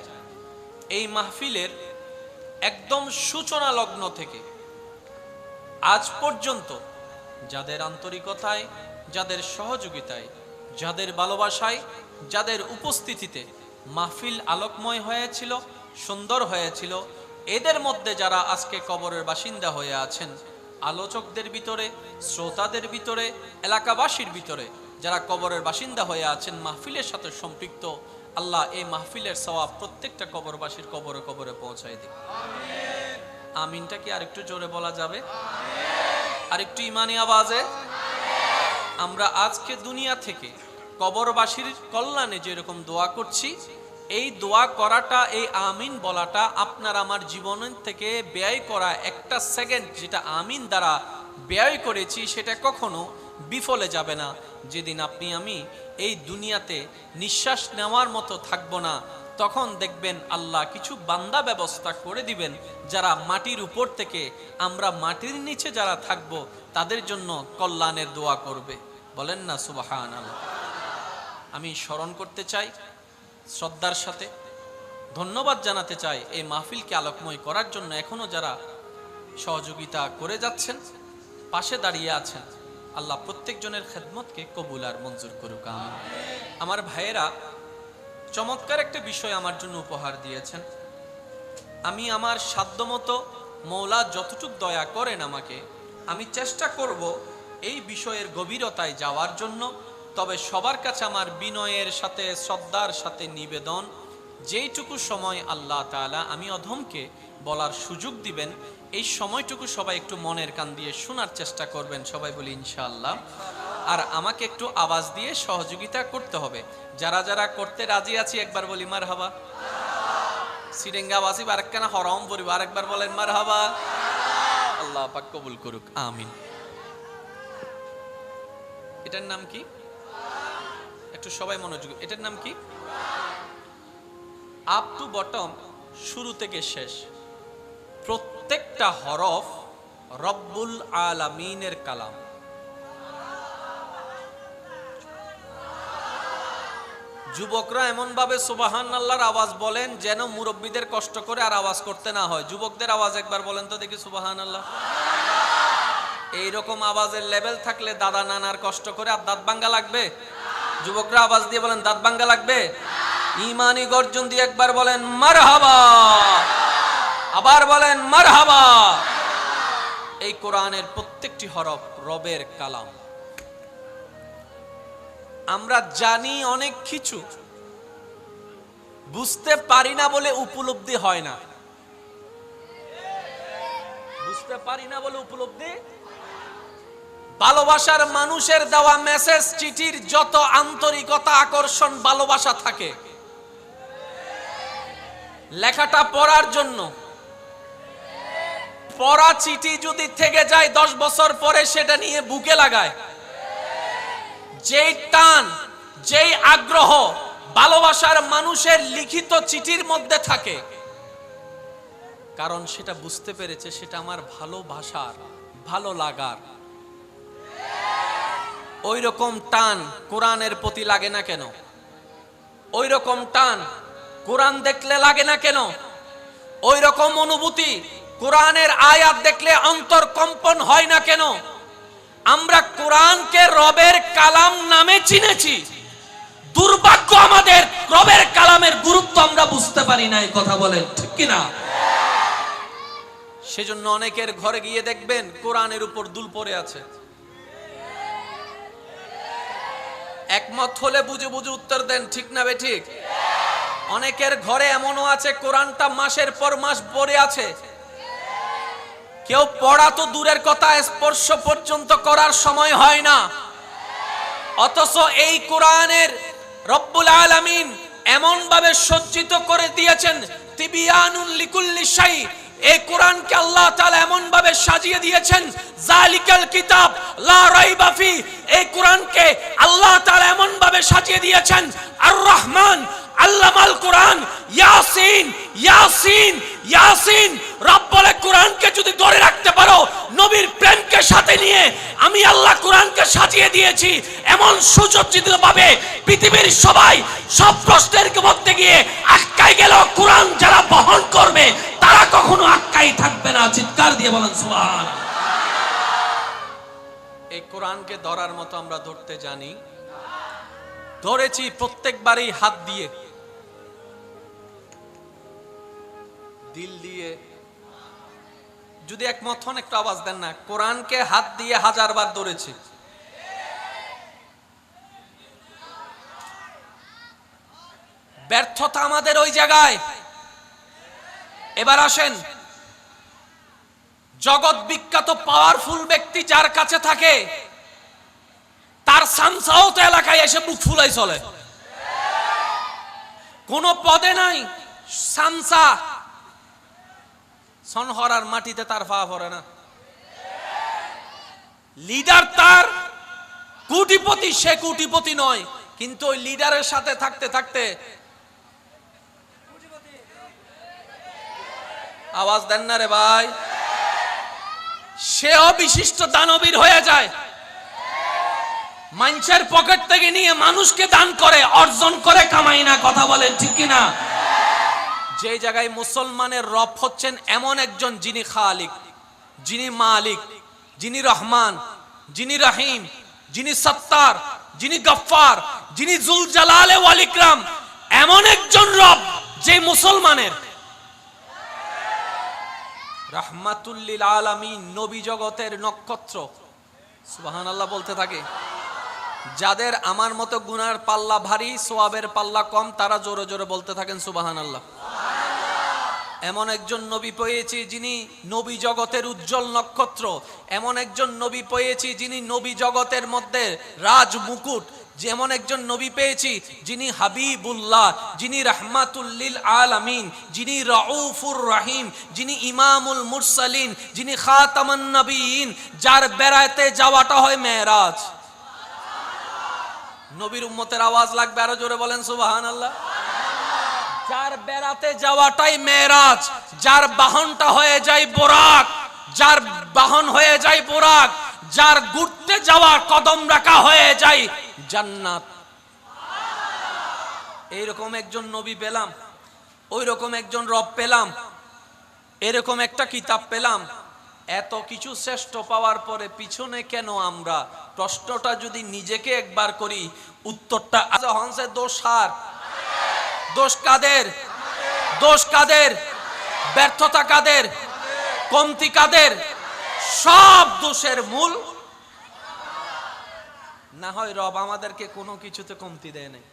এই মাহফিলের একদম সূচনা লগ্ন থেকে আজ পর্যন্ত যাদের আন্তরিকতায়, যাদের সহযোগিতায়, যাদের ভালোবাসায়, যাদের উপস্থিতিতে মাহফিল আলোকময় হয়েছিল, সুন্দর হয়েছিল, এদের মধ্যে যারা আজকে কবরের বাসিন্দা হয়ে আছেন, আলোচকদের ভিতরে, শ্রোতাদের ভিতরে, এলাকাবাসীর ভিতরে যারা কবরের বাসিন্দা হয়ে আছেন, মাহফিলের সাথে সম্পৃক্ত, আল্লাহ এই মাহফিলের সওয়াব প্রত্যেকটা কবরবাসীর কবরে কবরে পৌঁছায় দিন। আমিনটা কি আরেকটু জোরে বলা যাবে? আরেকটু ইমানি আওয়াজে? আমরা আজকে দুনিয়া থেকে কবরবাসীর কল্যাণে যেরকম দোয়া করছি, এই দোয়া করাটা, এই আমিন বলাটা আপনার আমার জীবনের থেকে ব্যয় করা একটা সেকেন্ড যেটা আমিন দ্বারা ব্যয় করেছি, সেটা কখনো বিফলে যাবে না। যেদিন আপনি আমি এই দুনিয়াতে নিঃশ্বাস নেওয়ার মতো থাকবো না, তখন দেখবেন আল্লাহ কিছু বান্দা ব্যবস্থা করে দিবেন, যারা মাটির উপর থেকে, আমরা মাটির নিচে যারা থাকব, তাদের জন্য কল্যাণের দোয়া করবে। বলেন না সুবহানাল্লাহ। আমি স্মরণ করতে চাই, শ্রদ্ধার সাথে ধন্যবাদ জানাতে চাই এই মাহফিলকে আলোকময় করার জন্য এখনো যারা সহযোগিতা করে যাচ্ছেন, পাশে দাঁড়িয়ে আছেন। আল্লাহ প্রত্যেকজনের খেদমতকে কবুল আর মঞ্জুর করুক, আমিন। আমার ভাইয়েরা চমৎকার একটা বিষয় আমার জন্য উপহার দিয়েছেন। আমি আমার সাধ্যমতো, মওলা যতটুক দয়া করেন আমাকে, আমি চেষ্টা করব এই বিষয়ের গভীরতায় যাওয়ার জন্য। তবে সবার কাছে আমার বিনয়ের সাথে, শ্রদ্ধার সাথে নিবেদন, যেইটুকু সময় আল্লাহ তাআলা আমি অধমকে বলার সুযোগ দিবেন, এই সময়টুকু সবাই একটু মনের কান দিয়ে শোনার চেষ্টা করবেন। সবাই বলি ইনশাআল্লাহ। আর আমাকে একটু আওয়াজ দিয়ে সহযোগিতা করতে হবে। যারা যারা করতে রাজি আছি একবার বলি মারহাবা। সিরেঙ্গা বাসিব আরেকখানা হরম পরিব, আরেকবার বলেন মারহাবা। আল্লাহ পাক কবুল করুক, আমিন। এটার নাম কি? একটু সবাই মনোযোগ। এটার নাম কি? আপ টু বটম, শুরু থেকে শেষ প্রত্যেকটা হরফ রব্বুল আলামিনের কালাম। যুবকরা এমন ভাবে সুবহানাল্লাহর আওয়াজ বলেন যেন মুরব্বীদের কষ্ট করে আর আওয়াজ করতে না হয়। যুবকদের আওয়াজ একবার বলেন তো দেখি, সুবহানাল্লাহ। এইরকম আওয়াজের লেভেল থাকলে দাদা নানার কষ্ট করে আর দাঁত ভাঙ্গা লাগবে? যুবকরা আওয়াজ দিয়ে বলেন দাঁত ভাঙ্গা লাগবে? ইমানি গর্জন দিয়ে একবার বলেন মারহাবা, আবার বলেন মারহাবা। এই কোরআনের প্রত্যেকটি হরফ রবের কালাম। আমরা জানি অনেক কিছু, বুঝতে পারি না বলে উপলব্ধি হয় না। বুঝতে পারি না বলে উপলব্ধি। ভালোবাসার মানুষের দেওয়া মেসেজ চিঠির যত আন্তরিকতা, আকর্ষণ, ভালোবাসা থাকে, লেখাটা পড়ার জন্য, পড়া চিঠি যদি থেকে যায় 10 বছর পরে সেটা নিয়ে বুকে লাগায়। যেই টান, যেই আগ্রহ ভালোবাসার মানুষের লিখিত চিঠির মধ্যে থাকে, কারণ সেটা বুঝতে পেরেছে সেটা আমার ভালোবাসার, ভালো লাগার। ওই রকম টান কোরআনের প্রতি লাগে না কেন? ওই রকম টান কোরআন দেখলে লাগে না কেন? ওই রকম অনুভূতি কোরআনের আয়াত দেখলে অন্তর কম্পন হয় না কেন? আমরা কোরআনকে রবের কালাম নামে চিনেছি, দুর্ভাগ্য আমাদের রবের কালামের গুরুত্ব আমরা বুঝতে পারি না। এই কথা বলেন ঠিক কিনা? সেজন্য অনেকের ঘরে গিয়ে দেখবেন কোরআনের উপর দুল পড়ে আছে। একমত হলে বুঝে বুঝে উত্তর দেন, ঠিক না বে ঠিক? অনেকের ঘরে এমনও আছে কোরআনটা মাসের পর মাস পড়ে আছে, কেউ পড়া তো দূরের কথা, স্পর্শ পর্যন্ত করার সময় হয় না। অথচ এই কোরআনের রব্বুল আলামিন এমন ভাবে সজ্জিত করে দিয়েছেন, তিবিয়ানুন লিকুল্লি শাই। এই কোরআনকে আল্লাহ তাআলা এমন ভাবে সাজিয়ে দিয়েছেন, জালিকাল কিতাব লা রাইবা ফি। এই কোরআনকে আল্লাহ তাআলা এমন ভাবে সাজিয়ে দিয়েছেন, আর রহমান আল্লামাল কোরআন, ইয়াসিন ইয়াসিন ইয়াসিন। রব বলে কোরআনকে যদি ধরে রাখতে পারো, নবীর প্রেমকে সাথে নিয়ে, আমি আল্লাহ কোরআনকে সাজিয়ে দিয়েছি এমন সুসজ্জিত ভাবে পৃথিবীর সবাই সব প্রশ্নের মধ্যে গিয়ে আটকাই গেল, কোরআন যারা বহন করবে তারা কখনো আটকাই থাকবে না। চিৎকার দিয়ে বলেন সুবহানাল্লাহ। এই কোরআনকে ধরার মতো আমরা ধরতে জানি? ধরেছি প্রত্যেকবারই হাত দিয়ে, দিল দিয়ে। যদি একমত হন একটু আওয়াজ দেন না। কোরআনকে হাত দিয়ে 1000 বার ধরেছি। ব্যর্থতা আমাদের ওই জায়গায়। এবার আসেন, জগৎ বিখ্যাত পাওয়ারফুল ব্যক্তি যার কাছে থাকে তার সামসাও তো এলাকায় এসে মুখ ফুলাই চলে। কোন পদে নাই, সামসা সনহরার মাটিতে তার পা পড়ে না। লিডার তার কোটিপতি, সে কোটিপতি নয়, কিন্তু ওই লিডারের সাথে থাকতে থাকতে, আওয়াজ দেন না রে ভাই, সেও বিশিষ্ট দানবীর হয়ে যায়। মানুষের পকেট থেকে নিয়ে মানুষকে দান করে, অর্জন করে, কামাই না। কথা বলেন ঠিক কিনা? যে জায়গায় মুসলমানের রব হচ্ছেন এমন একজন যিনি খালিক, যিনি মালিক, যিনি রহমান, যিনি রহিম, যিনি সত্তার, যিনি গফফার, যিনি জুল জালালে ওয়াল ইকরাম, এমন একজন রব যে মুসলমানের রাহমাতুল লিল আলামিন, নবী জগতের নক্ষত্র। সুবহানাল্লাহ বলতে থাকে। যাদের আমার মতো গুনার পাল্লা ভারী, সওয়াবের পাল্লা কম, তারা জোরে জোরে বলতে থাকেন সুবহানাল্লাহ। এমন একজন নবী পেয়েছি যিনি নবী জগতের উজ্জ্বল নক্ষত্র। এমন একজন নবী পেয়েছি যিনি নবী জগতের মধ্যে রাজ মুকুট। যেমন একজন নবী পেয়েছি যিনি হাবিবুল্লাহ, যিনি রাহমাতুল লিল আলামিন, যিনি রাউফুর রহিম, যিনি ইমামুল মুরসালিন, যিনি খাতামুন নবিয়িন, যার বেড়াতে যাওয়াটা হয় মেরাজ। নবীর উম্মতের আওয়াজ লাগবে, আরো জোরে বলেন সুবহানাল্লাহ। যার বেড়াতে যাওয়াটাই মেরাজ, যার বাহনটা হয়ে যায় বোরাক, যার বাহন হয়ে যায় বোরাক, যার ঘুরতে যাওয়া কদম রাখা হয়ে যায় জান্নাত। এইরকম একজন নবী পেলাম, ওই রকম একজন রব পেলাম, এরকম একটা কিতাব পেলাম। এত কিছু শ্রেষ্ঠ পাওয়ার পরে পিছনে কেন আমরা? প্রশ্নটা যদি নিজেকে একবার করি, উত্তরটা হনসে দোষ হার। দোষ কাদের? দোষ কাদের? ব্যর্থতা কাদের? কমতি কাদের? সব দোষের মূল না হয় রব আমাদেরকে কোনো কিছুতে কমতি দেয় নাই।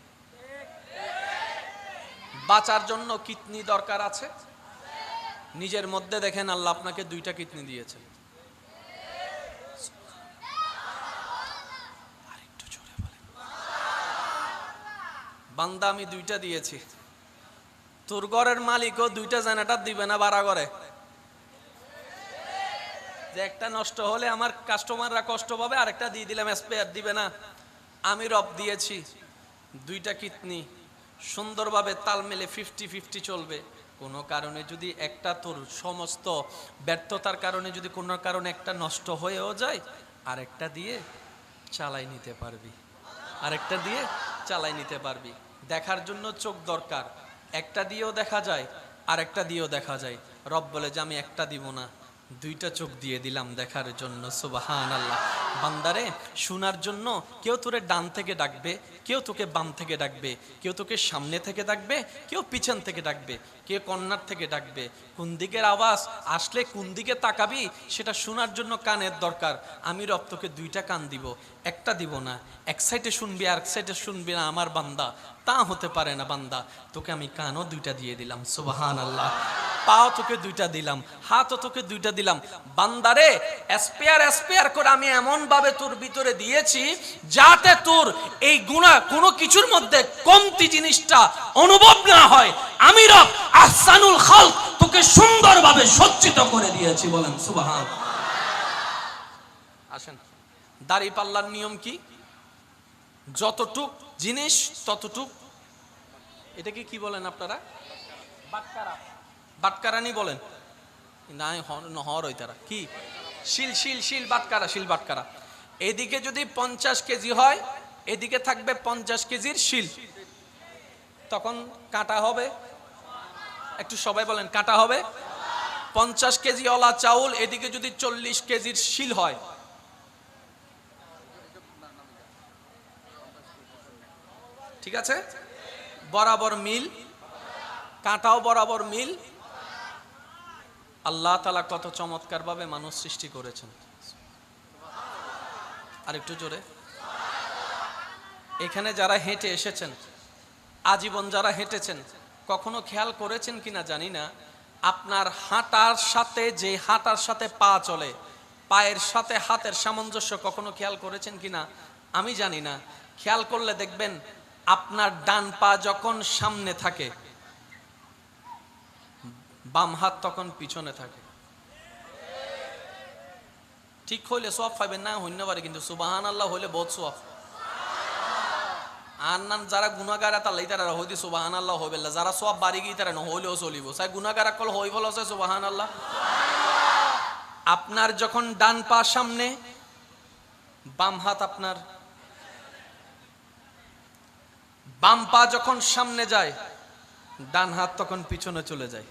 বাঁচার জন্য কিডনি দরকার আছে। নিজের মধ্যে দেখেন আল্লাহ আপনাকে 2টা কিডনি দিয়েছে। আরেকটু জোরে বলেন। বান্দা আমি 2টা দিয়েছি, তোর ঘরের মালিকও 2টা জেনারেটর দিবে না ভাড়া করে? যে একটা নষ্ট হলে আমার কাস্টমাররা কষ্ট পাবে, আরেকটা দিয়ে দিলাম, স্পেয়ার দিবে না। আমি রব দিয়েছি 2টা কিডনি, সুন্দরভাবে তাল মেলে 50-50 চলবে। কোনো কারণে যদি একটা, তোর সমস্ত ব্যর্থতার কারণে যদি কোনো কারণে একটা নষ্ট হয়েও যায়, আরেকটা দিয়ে চালাই নিতে পারবি, আরেকটা দিয়ে চালাই নিতে পারবি। দেখার জন্য চোখ দরকার, একটা দিয়েও দেখা যায়, আরেকটা দিয়েও দেখা যায়। রব বলে যে আমি একটা দিব না, 2টা চোখ দিয়ে দিলাম দেখার জন্য। সুবহানাল্লাহ। বান্দারে শোনার জন্য কেউ তোরে ডান থেকে ডাকবে, কেউ তোকে বাম থেকে ডাকবে, কেউ তোকে সামনে থেকে ডাকবে, কেউ পিছন থেকে ডাকবে, কেউ কর্নার থেকে ডাকবে। কোন দিকের আওয়াজ আসলে কোন দিকে তাকাবি সেটা শোনার জন্য কানের দরকার। আমি রব তোকে 2টা কান দিব, একটা দিব না। এক সাইডে শুনবি আর এক সাইডে শুনবি না আমার বান্দা, তা হতে পারে না বান্দা। তোকে আমি কানও 2টা দিয়ে দিলাম। সুবহানাল্লাহ। পাও তোকে 2টা দিলাম, হাতও তোকে 2টা দিলাম। বান্দারে স্পেয়ার করে আমি এমন ভাবে তোর ভিতরে দিয়েছি যাতে তোর এই গুনাহ কোনো কিছুর মধ্যে কমতি জিনিসটা অনুভব না হয়। আমি রব আহসানুল খালক তোকে সুন্দরভাবে সজ্জিত করে দিয়েছি। বলেন সুবহানাল্লাহ। আসেন, দাড়ি পাল্লার নিয়ম কি? যতটুক জিনিস ততটুক, এটাকে কি বলেন আপনারা? বাটকারা, বাটকারানি বলেন না? হর ওই তারা কি শিল শিল শিল বাটকারা, শিল বাটকারা। এদিকে যদি 50 কেজি হয়, এদিকে থাকবে 50 কেজির শিল, তখন কাটা হবে? একটু সবাই বলেন কাটা হবে? 50 কেজি ওলা চাউল, এদিকে যদি 40 কেজির শিল হয়, ঠিক আছে? বরাবর মিল, কাঁটাও বরাবর মিল। আল্লাহ তাআলা কত চমৎকার ভাবে মানুষ সৃষ্টি করেছেন। আর একটু জোরে। এখানে যারা হেঁটে এসেছেন, আজীবন যারা হেঁটেছেন, কখনো খেয়াল করেছেন কিনা জানি না, আপনার হাঁটার সাথে যে হাঁটার সাথে পা চলে, পায়ের সাথে হাতের সামঞ্জস্য কখনো খেয়াল করেছেন কিনা আমি জানি না। খেয়াল করলে দেখবেন আপনার ডান পা যখন সামনে থাকে, বাম হাত তখন পিছনে থাকে। ঠিক হইলে সওয়াব পাইবেন, না হইতে পারে, কিন্তু সুবহানাল্লাহ হইলে বহুত সওয়াব। আর নান যারা গুনাহগার তালাই তারা হইতে সুবহানাল্লাহ হইবে না, যারা সওয়াব বাড়ি গিয়ে তারা নহইলেও চলিব, চাই গুনাহগার কল হই বলো চাই সুবহানাল্লাহ। আপনার যখন ডান পা সামনে, বাম হাত আপনার, বাম পা যখন সামনে যায়, ডান হাত তখন পিছনে চলে যায়।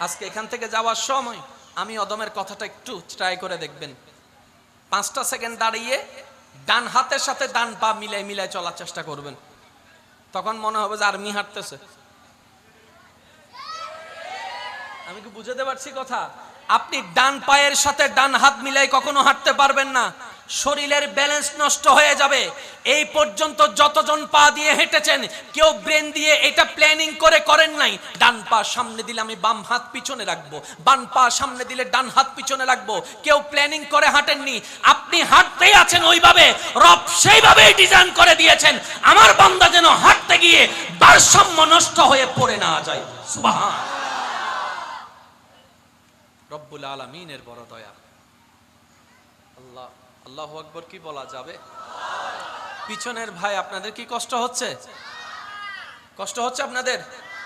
আজকে এখান থেকে যাওয়ার সময় আমি অদমের কথাটা একটু ট্রাই করে দেখবেন। 5টা সেকেন্ড দাঁড়িয়ে ডান হাতের সাথে ডান পা মিলাই মিলাই চলার চেষ্টা করবেন, তখন মনে হবে যে আর্মি হাঁটতেছে। আমি কি বুঝাতে পারছি কথা? আপনি ডান পায়ের সাথে ডান হাত মিলাই কখনো হাঁটতে পারবেন না, শরীরের ব্যালেন্স নষ্ট হয়ে যাবে। এই পর্যন্ত যতজন পা দিয়ে হেঁটেছেন, কেউ ব্রেন দিয়ে এটা প্ল্যানিং করে করেন নাই, ডান পা সামনে দিলে আমি বাম হাত পিছনে রাখবো, বাম পা সামনে দিলে ডান হাত পিছনে রাখবো, কেউ প্ল্যানিং করে হাঁটেননি। আপনি হাঁটতেই আছেন ওইভাবে, রব সেইভাবেই ডিজাইন করে দিয়েছেন আমার বান্দা যেন হাঁটতে গিয়ে ভারসাম্য নষ্ট হয়ে পড়ে না যায়। সুবহান রব্বুল আলামিনের বড় দয়া। আল্লাহ, আল্লাহু আকবার কি বলা যাবে? পিছনের ভাই আপনাদের কি কষ্ট হচ্ছে? কষ্ট হচ্ছে আপনাদের?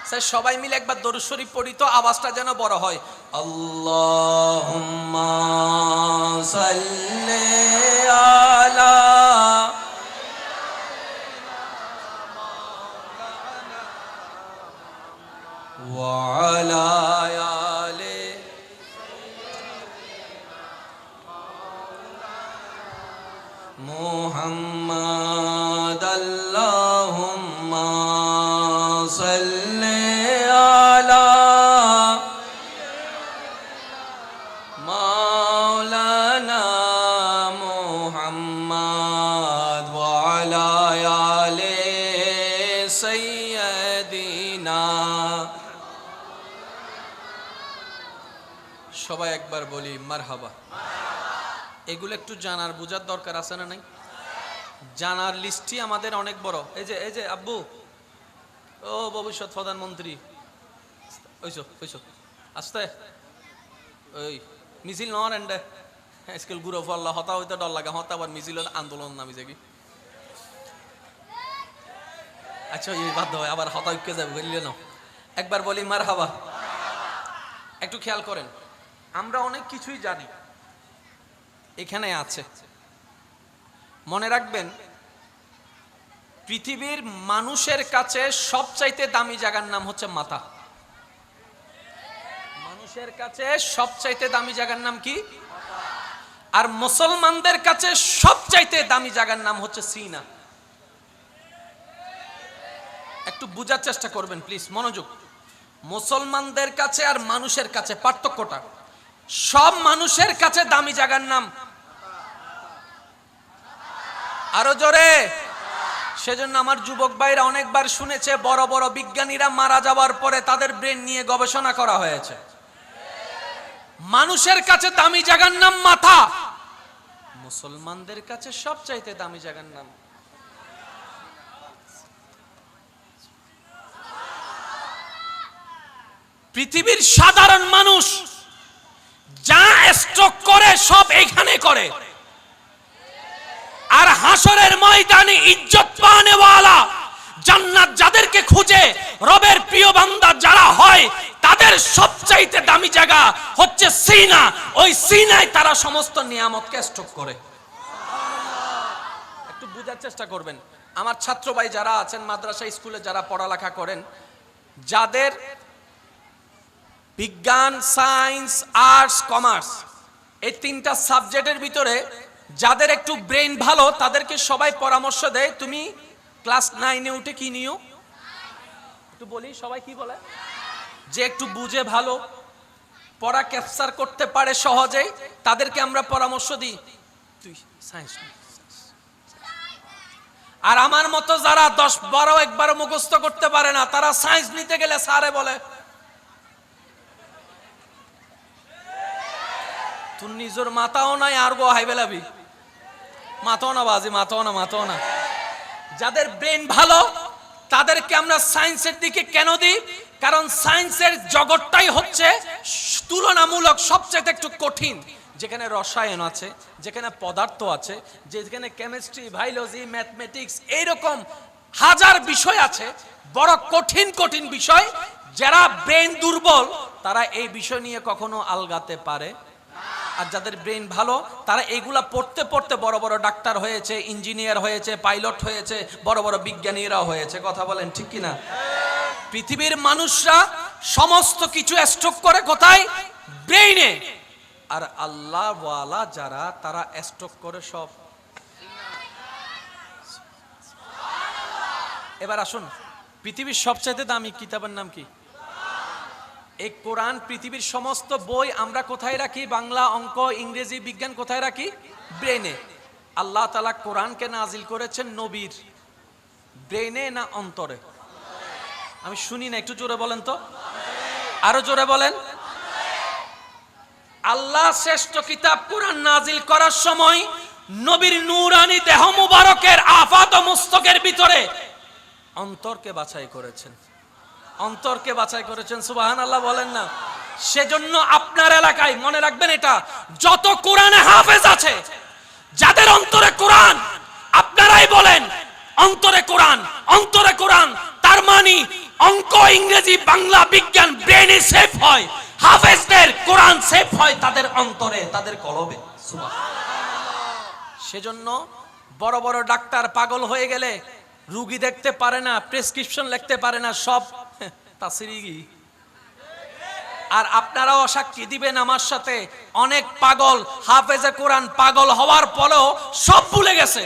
স্যার সবাই মিলে একবার দরুদ শরীফ পড়ি তো, আওয়াজটা যেন বড় হয়। আল্লাহুম্মা সাল্লি আলা ওয়া আলা আলি মুহাম্মাদ। আল্লাহুম্মা সাল্লি আলা মাওলানা মুহাম্মাদ ওয়া আলা আলি সাইয়্যিদিনা। সবাই একবার বলি মারহাবা। এগুলো একটু জানার বোঝার দরকার আছে না নাই? জানার লিস্টই আমাদের অনেক বড়। এই যে আব্বু, ও ভবিষ্যৎ প্রধানমন্ত্রী, ওইসো আস্তে, ওই মিছিল নন এন্ডে স্কুল গুরু ফল্লা হতা হইতে ডর লাগে, হতা আবার মিছিল আন্দোলন নামি যাবি। আচ্ছা এই বাধ্য হয় আবার হতা ঐক্য যাবে, বললে না। একবার বলি মারহাবা। একটু খেয়াল করেন, আমরা অনেক কিছুই জানি, এখানে আছে। মনে রাখবেন, পৃথিবীর মানুষের কাছে সবচাইতে দামি জায়গার নাম হচ্ছে মাথা। মানুষের কাছে সবচাইতে দামি জায়গার নাম কি? আর মুসলমানদের কাছে সবচাইতে দামি জায়গার নাম হচ্ছে সিনা। একটু বুঝার চেষ্টা করবেন প্লিজ, মনোযোগ। মুসলমানদের কাছে আর মানুষের কাছে পার্থক্যটা, সব মানুষের কাছে দামি জায়গার নাম আরো জোরে। সেজন্য আমার যুবক ভাইরা অনেকবার শুনেছে, বড় বড় বিজ্ঞানীরা মারা যাওয়ার পরে তাদের ব্রেন নিয়ে গবেষণা করা হয়েছে। মানুষের কাছে দামি জায়গার নাম মাথা, মুসলমানদের কাছে সবচাইতে দামি জায়গার নাম। পৃথিবীর সাধারণ মানুষ যা স্ট্রোক করে সব এইখানে করে, আর হাসরের ময়দানে ইজ্জত পানেওয়ালা, জান্নাত যাদেরকে খুঁজে, রবের প্রিয় বান্দা যারা হয়, তাদের সবচাইতে দামি জায়গা হচ্ছে সিনা। ওই সিনায় তারা সমস্ত নিয়ামতকে স্টক করে। একটু বুঝার চেষ্টা করবেন। আমার ছাত্র ভাই যারা আছেন, মাদ্রাসা স্কুলে যারা পড়ালেখা করেন, যাদের বিজ্ঞান, সায়েন্স, আর্টস, কমার্স এই তিনটা সাবজেক্টের ভিতরে যাদের একটু ব্রেন ভালো, তাদেরকে সবাই পরামর্শ দেয় তুমি ক্লাস 9-এ উঠে কি নিও। একটু বলি, সবাই কি বলে? যে একটু বুঝে ভালো, পড়া ক্যাপচার করতে পারে সহজেই, তাদেরকে আমরা পরামর্শ দিই তুই সায়েন্স। আর আমার মতো যারা 10-12 একবার মুখস্থ করতে পারে না, তারা সায়েন্স নিতে গেলে স্যারে বলে তুই নিজের মাথাও নাই আর গো হাইবেলাবি মাথাও না বাজি, মাথাও না। যাদের ব্রেন ভালো তাদেরকে আমরা সায়েন্সের দিকে কেন দিই? কারণ সায়েন্সের জগৎটাই হচ্ছে তুলনামূলক সবচেয়ে একটু কঠিন, যেখানে রসায়ন আছে, যেখানে পদার্থ আছে, যেখানে কেমিস্ট্রি, বায়োলজি, ম্যাথমেটিক্স, এইরকম হাজার বিষয় আছে, বড় কঠিন কঠিন বিষয়। যারা ব্রেন দুর্বল তারা এই বিষয় নিয়ে কখনো আলগাতে পারে। আর যাদের ব্রেন ভালো তারা এগুলা পড়তে পড়তে বড় বড় ডাক্তার হয়েছে, ইঞ্জিনিয়ার হয়েছে, পাইলট হয়েছে, বড় বড় বিজ্ঞানীরা হয়েছে। কথা বলেন ঠিক কিনা? পৃথিবীর মানুষরা সমস্ত কিছু স্টক করে কোথায়? ব্রেইনে। আর আল্লাহ ওয়ালা যারা, তারা স্টক করে সব। এবার আসুন, পৃথিবীর সবচাইতে দামি কিতাবের নাম কি? এই কোরআন। পৃথিবীর সমস্ত বই আমরা কোথায় রাখি? বাংলা, অঙ্ক, ইংরেজি, বিজ্ঞান কোথায় রাখি? ব্রেনে। আল্লাহ তাআলা কোরআনকে নাজিল করেছেন নবীর ব্রেনে না অন্তরে? আমি শুনি না, একটু জোরে বলেন তো, আরো জোরে বলেন। আল্লাহ শ্রেষ্ঠ কিতাব কোরআন নাজিল করার সময় নবীর নূরানি দেহ মুবারকের আফাত ও মুস্তকের ভিতরে অন্তরকে বাছাই করেছেন। অন্তরকে বাছাই করেছেন। সুবহানাল্লাহ বলেন না? সেজন্য আপনার এলাকায় মনে রাখবেন, এটা যত কোরআনে হাফেজ আছে, যাদের অন্তরে কোরআন, আপনারাই বলেন অন্তরে কোরআন, অন্তরে কোরআন। তার মানে অঙ্ক, ইংরেজি, বাংলা, বিজ্ঞান ব্রেনে সেফ হয়। হাফেজদের কোরআন সেফ হয় তাদের অন্তরে, তাদের কলবে। সেজন্য বড় বড় ডাক্তার পাগল হয়ে গেলে রুগী দেখতে পারে না, প্রেসক্রিপশন লিখতে পারে না, সব তাসিরি। আর আপনারাও সাক্ষী দিবেন আমার সাথে, অনেক পাগল হাফেজে কোরআন পাগল হওয়ার পরেও সব ভুলে গেছে।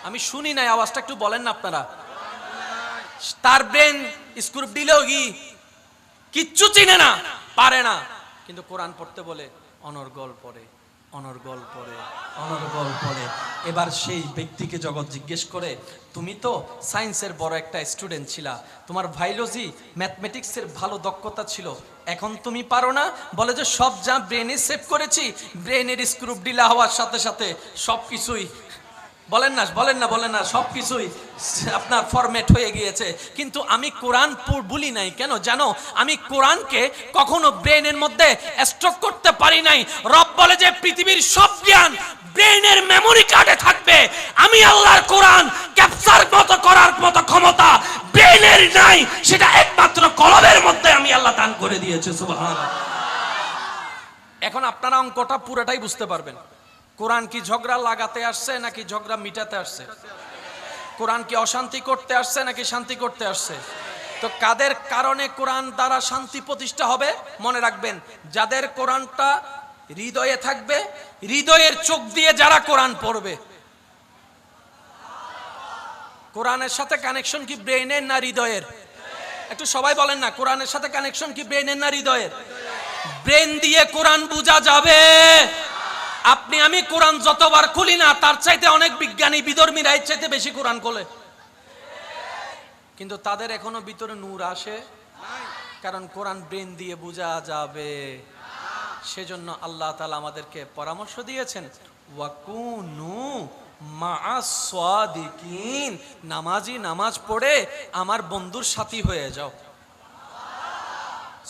আমি শুনি নাই, আওয়াজটা একটু বলেন না আপনারা। তার ব্রেন স্ক্রু দিলেও কিচ্ছু চিনে না, পারে না, কিন্তু কোরআন পড়তে বলে অনর্গল পড়ে, অনর্গল পড়ে, অনর্গল পড়ে। এবার সেই ব্যক্তিকে জগৎ জিজ্ঞেস করে, তুমি তো সায়েন্সের বড় একটা স্টুডেন্ট ছিলা, তোমার বায়োলজি, ম্যাথমেটিক্সের ভালো দক্ষতা ছিল, এখন তুমি পারো না? বলে যে সব যা ব্রেনে সেভ করেছি, ব্রেনের স্ক্রু ঢিলা হওয়ার সাথে সাথে সবকিছুই বলেন না সবকিছুই আপনার ফরম্যাট হয়ে গিয়েছে। কিন্তু আমি কোরআন বলি নাই কেন জানো? আমি কোরআনকে কখনো ব্রেনের মধ্যে স্টক করতে পারি নাই। রব বলে যে পৃথিবীর সব জ্ঞান ব্রেনের মেমরি কার্ডে থাকবে, আমি আল্লাহর কোরআন ক্যাপচার মতো করার মতো ক্ষমতা ব্রেনের নাই, সেটা একমাত্র কলবের মধ্যে আমি আল্লাহ দান করে দিয়েছি। সুবহানাল্লাহ। এখন আপনারা অঙ্কটা পুরোটাই বুঝতে পারবেন। কোরআন কি ঝগড়া লাগাতে আসছে নাকি ঝগড়া মিটাতে আসছে? কোরআন কি অশান্তি করতে আসছে নাকি শান্তি করতে আসছে? তো কাদের কারণে কোরআন দ্বারা শান্তি প্রতিষ্ঠা হবে? মনে রাখবেন, যাদের কোরআনটা হৃদয়ে থাকবে, হৃদয়ের চোখ দিয়ে যারা কোরআন পড়বে। কোরআনের সাথে কানেকশন কি ব্রেনের না হৃদয়ের? একটু সবাই বলেন না, কোরআনের সাথে কানেকশন কি ব্রেনের না হৃদয়ের? ব্রেন দিয়ে কোরআন বোঝা যাবে। আপনি আমি কোরআন যতবার খুলি না, তার চাইতে অনেক বিজ্ঞানী বিধর্মীরা এর চাইতে বেশি কোরআন খোলে, কিন্তু তাদের এখনো ভিতরে নূর আসে, কারণ কোরআন ব্রেন দিয়ে বোঝা যাবে। সেজন্য আল্লাহ তাআলা আমাদেরকে পরামর্শ দিয়েছেন, ওয়াকুনু মা'আস সাদিকিন, নামাজি নামাজ পড়ে আমার বন্ধুর সাথী হয়ে যাও।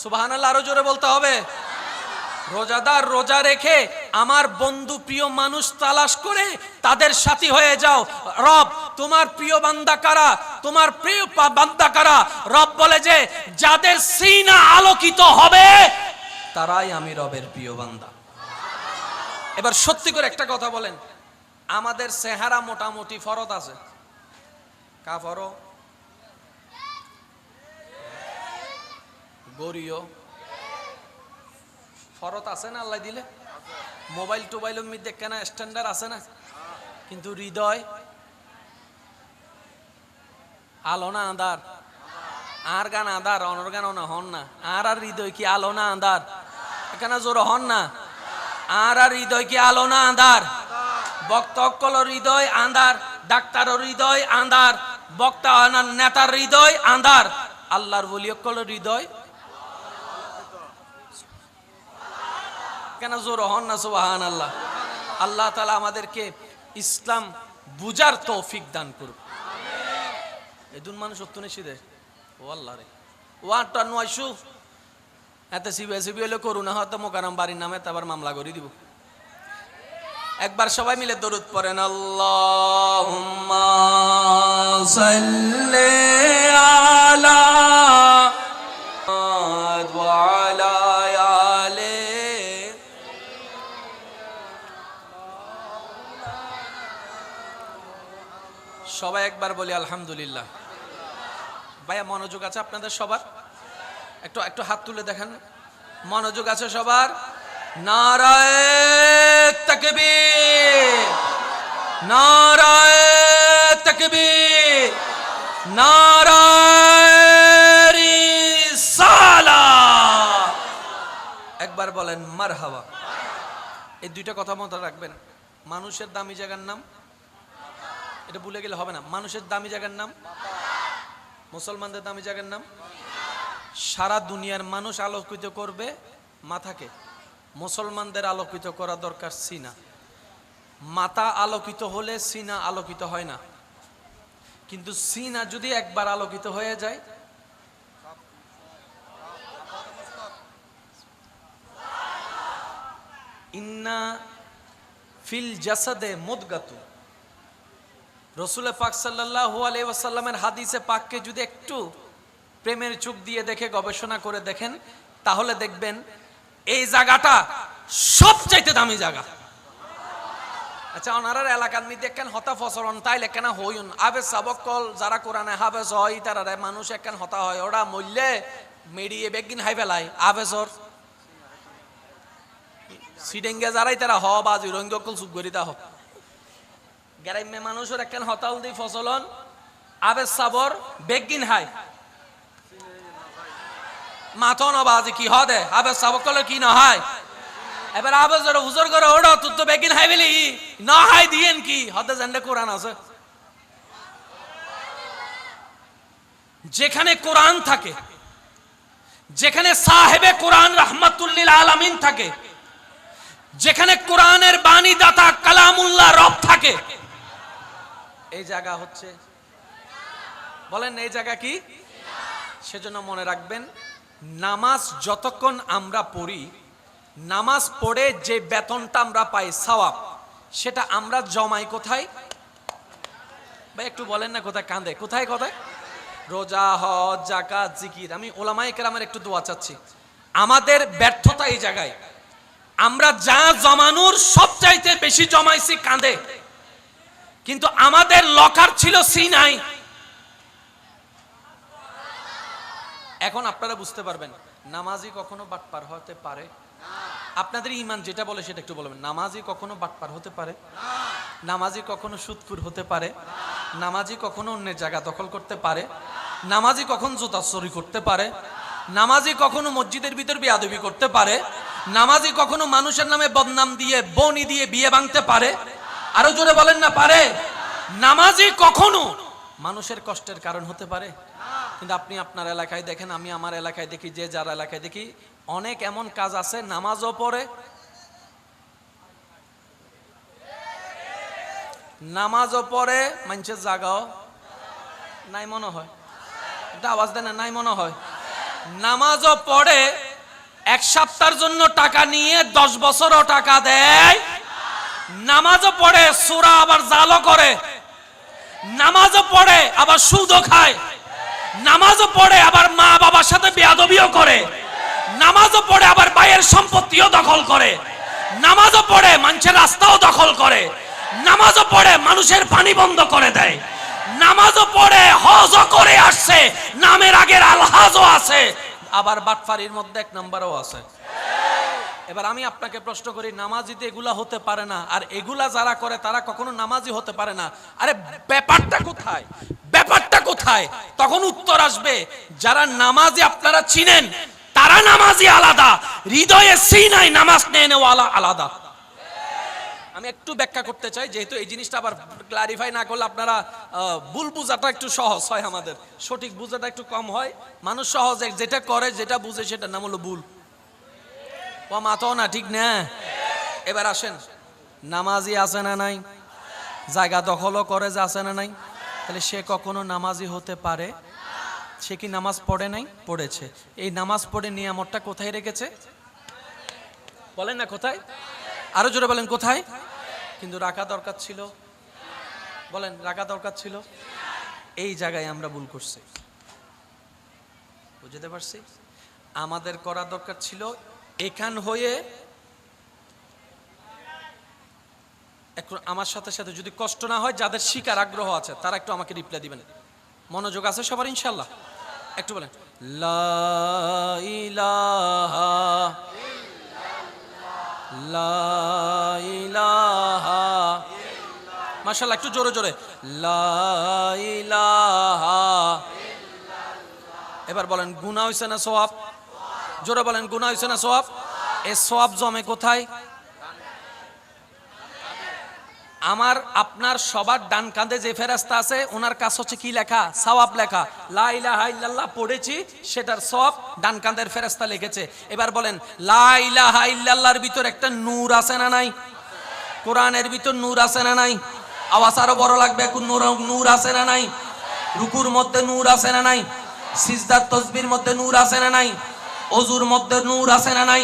সুবহানাল্লাহ, আরো জোরে বলতে হবে। রোজাদার রোজা রেখে আমার বন্ধু প্রিয় মানুষ তালাশ করে তাদের সাথী হয়ে যাও। রব তোমার প্রিয় বান্দা কারা? তোমার প্রিয় বান্দা কারা? রব বলে যে যাদের সিনা আলোকিত হবে তারাই আমি রবের প্রিয় বান্দা। এবার সত্যি করে একটা কথা বলেন, আমাদের চেহারা মোটামুটি ফরজ আছে, কা ফরো গরিও ফরত আছে না? আল্লাহ দিলে মোবাইল টোবাইলের মধ্যে কেনা স্ট্যান্ডার্ড আছে না? কিন্তু হৃদয় আলো না আন্ধার? আর গান আন্ধার, অনর গান না হন না। আর হৃদয় কি আলো না আন্ধার? এখানে জোর হন না। আর হৃদয় কি আলো না আন্ধার? বক্তকল হৃদয় আন্ধার, ডাক্তার হৃদয় আন্ধার, বক্তা নেতার হৃদয় আন্ধার, আল্লাহর ওলিয়কল হৃদয় কেন জোর হন না? সুবহানাল্লাহ। আল্লাহ তাআলা আমাদেরকে ইসলাম বুঝার তৌফিক দান করুন। এদুন মানুষ অত্যনে সিদে ও আল্লাহ রে ওয়াটা নয়শু এত সিবিএসবি হলে করুণা হয়তো মোকারম বাড়ির নামে তারপর মামলা করে দিব। একবার সবাই মিলে দরুদ পড়েন, আল্লাহুম্মা সাল্লি আলা ওয়া আলা আলি। সবাই একবার বলি আলহামদুলিল্লাহ। ভাইয়া মনোযোগ আছে আপনাদের সবার? একটু একটু হাত তুলে দেখেন, মনোযোগ আছে সবার? নারায়ে তাকবীর, নারায়ে তাকবীর, নারায়ে রিসালাত। একবার বলেন মারহাবা। এই দুইটা কথা মনে রাখবেন। মানুষের দামি জায়গার নাম, এটা ভুলে গেলে হবে না। মানুষের দামি জায়গার নাম, মুসলমানদের দামি জায়গার নাম। সারা দুনিয়ার মানুষ আলোকিত করবে মাথাকে, মুসলমানদের আলোকিত করা দরকার সিনা। মাথা আলোকিত হলে সিনা আলোকিত হয় না, কিন্তু সিনা যদি একবার আলোকিত হয়ে যায়, ইন্না ফিল জাসাদে মুদগাতু, রাসূল পাক সাল্লাল্লাহু আলাইহি ওয়াসাল্লামের হাদিসে পাককে যদি একটু প্রেমের চোখ দিয়ে দেখে গবেষণা করে দেখেন, তাহলে দেখবেন এই জায়গাটা সবচাইতে দামি জায়গা। আচ্ছা, ওনার এলাকার মধ্যে কেন হতা ফসলন তাইলে কেন হইন আবে সাবকল যারা কোরআনে হাফেজ হয় তারা মানুষ কেন হতা হয়, ওরা মরলে মেডিয়ে বেগিন হাই ফেলায় আবেজর সিডেঙ্গে যারাই তারা হ বাজি রঙ্গকল সুখ গরিতা হ গ্রাম্য মানুষের কেন হতাল দি ফসলন আবে সাবর বেগিন হাই মাথন বাজি কি হদে আবে সাবকল কি না হয়। এবার আবেজর হুজুর করে ওড়া তুই তো বেগিন হাই বলি না হাই দিয়েন কি হদে জানলে কোরআন আছে। যেখানে কোরআন থাকে, যেখানে সাহেবে কোরআন রাহমাতুল লিল আলামিন থাকে, যেখানে কোরআনের বাণী দাতা কালামুল্লাহ রব থাকে, এই জায়গা হচ্ছে, বলেন এই জায়গা কি? সেজন্য মনে রাখবেন, নামাজ যতক্ষণ আমরা পড়ি, নামাজ পড়ে যে বেতনটা আমরা পাই সওয়াব, সেটা আমরা জমাই কোথায়? ভাই একটু বলেন না, কোথায় কাঁদে? কোথায় কোথায়? রোজা, হজ, যাকাত, জিকির। আমি ওলামায়ে কেরামের একটু দোয়া চাচ্ছি। আমাদের ব্যর্থতা এই জায়গায়, আমরা যা জমানোর সবচাইতে বেশি জমাইছি কাঁদে, কিন্তু আমাদের লকার ছিল সিনাই। এখন আপনারা বুঝতে পারবেন নামাজি কখনো বাটপার হতে পারে। আপনাদের ঈমান যেটা বলে সেটা একটু বলবেন। নামাজি কখনো বাটপার হতে পারে, নামাজি কখনো সুদখোর হতে পারে, নামাজি কখনো অন্যের জায়গা দখল করতে পারে, নামাজি কখনো জুতা চুরি করতে পারে, নামাজি কখনো মসজিদের ভিতর বেয়াদবি করতে পারে, নামাজি কখনো মানুষের নামে বদনাম দিয়ে বনি দিয়ে বিয়ে ভাঙতে পারে। আরো জোরে বলেন না পারে? নামাজি কখনো মানুষের কষ্টের কারণ হতে পারে। কিন্তু আপনি আপনার এলাকায় দেখেন, আমি আমার এলাকায় দেখি, যে যার এলাকায় দেখি, অনেক এমন কাজ আছে নামাজও পড়ে, নামাজও পড়ে, মানুষের জাগাও নাই মনে হয়, এটা আওয়াজ দেন নাই মনে হয়। নামাজও পড়ে, এক সপ্তাহের জন্য টাকা নিয়ে 10 বছরও টাকা দেয়। নামাজও পড়ে, সূরা আবার জালও করে, নামাজও পড়ে আবার সুদও খায়, নামাজও পড়ে আবার মা বাবার সাথে বেয়াদবিও করে, নামাজও পড়ে আবার ভাইয়ের সম্পত্তিও দখল করে, নামাজও পড়ে মানুষের রাস্তাও দখল করে, নামাজও পড়ে মানুষের পানি বন্ধ করে দেয়, নামাজও পড়ে হজও করে আসছে, নামের আগের আলহাজও আছে, আবার বাটফারির মধ্যে এক নাম্বারও আছে। এবার আমি আপনাকে প্রশ্ন করি, নামাজিতে এগুলা হতে পারে না, আর এগুলা যারা করে তারা কখনো নামাজি হতে পারে না। আরে ব্যাপারটা কোথায়, ব্যাপারটা কোথায়? তখন উত্তর আসবে, যারা নামাজি আপনারা চিনেন তারা নামাজি আলাদা, হৃদয়ে সিনায় নামাজ নেওয়ালা আলাদা। আমি একটু ব্যাখ্যা করতে চাই, যেহেতু এই জিনিসটা আবার ক্লারিফাই না করলে আপনারা ভুল বুঝাটা একটু সহজ হয়, আমাদের সঠিক বুঝাটা একটু কম হয়। মানুষ সহজে যেটা করে যেটা বুঝে সেটার নাম হলো ভুল। ও মাতো না, ঠিক না? এবার আসেন, নামাজি আছে না নাই? জায়গা দখলও করে যে আছে না নাই? তাহলে সে কখনো নামাজি হতে পারে? সে কি নামাজ পড়ে নাই? পড়েছে। এই নামাজ পড়ে নিয়ামতটা কোথায় রেখেছে? বলেন না কোথায়? আরো জোরে বলেন কোথায়? কিন্তু রাখা দরকার ছিল, বলেন রাখা দরকার ছিল। এই জায়গায় আমরা ভুল করছি, বুঝতে পারছি? আমাদের করা দরকার ছিল এখান হয়ে একটু আমার সাথে সাথে, যদি কষ্ট না হয়, যাদের শিকার আগ্রহ আছে তারা একটু আমাকে রিপ্লাই দিবেন। মনোযোগ আছে সবার ইনশাল্লাহ? একটু বলেন লা ইলাহা লা ইলাহা, মাশাআল্লাহ, একটু জোরে জোরে লা ইলাহা। এবার বলেন গুনাহ হইছে না সওয়াব? জোরে বলেন গুনাহ হইছে না সওয়াব? এই সওয়াব জমে কোথায়? আমার আপনার সবার ডান কাঁধে যে ফেরেশতা আছে ওনার কাছে হচ্ছে কি লেখা? সওয়াব লেখা। লা ইলাহা ইল্লাল্লাহ পড়েছি, সেটার সওয়াব ডান কাঁধের ফেরেশতা লিখেছে। এবার বলেন লা ইলাহা ইল্লাল্লাহর ভিতর একটা নূর আছে না নাই? কোরআনের ভিতর নূর আছে না নাই? আওয়াজ আরো বড় লাগবে, কোন নূর আছে না নাই? রুকুর মধ্যে নূর আছে না নাই? সিজদার তাসবির মধ্যে নূর আছে না নাই? ওযুর মধ্যে নূর আছে না নাই?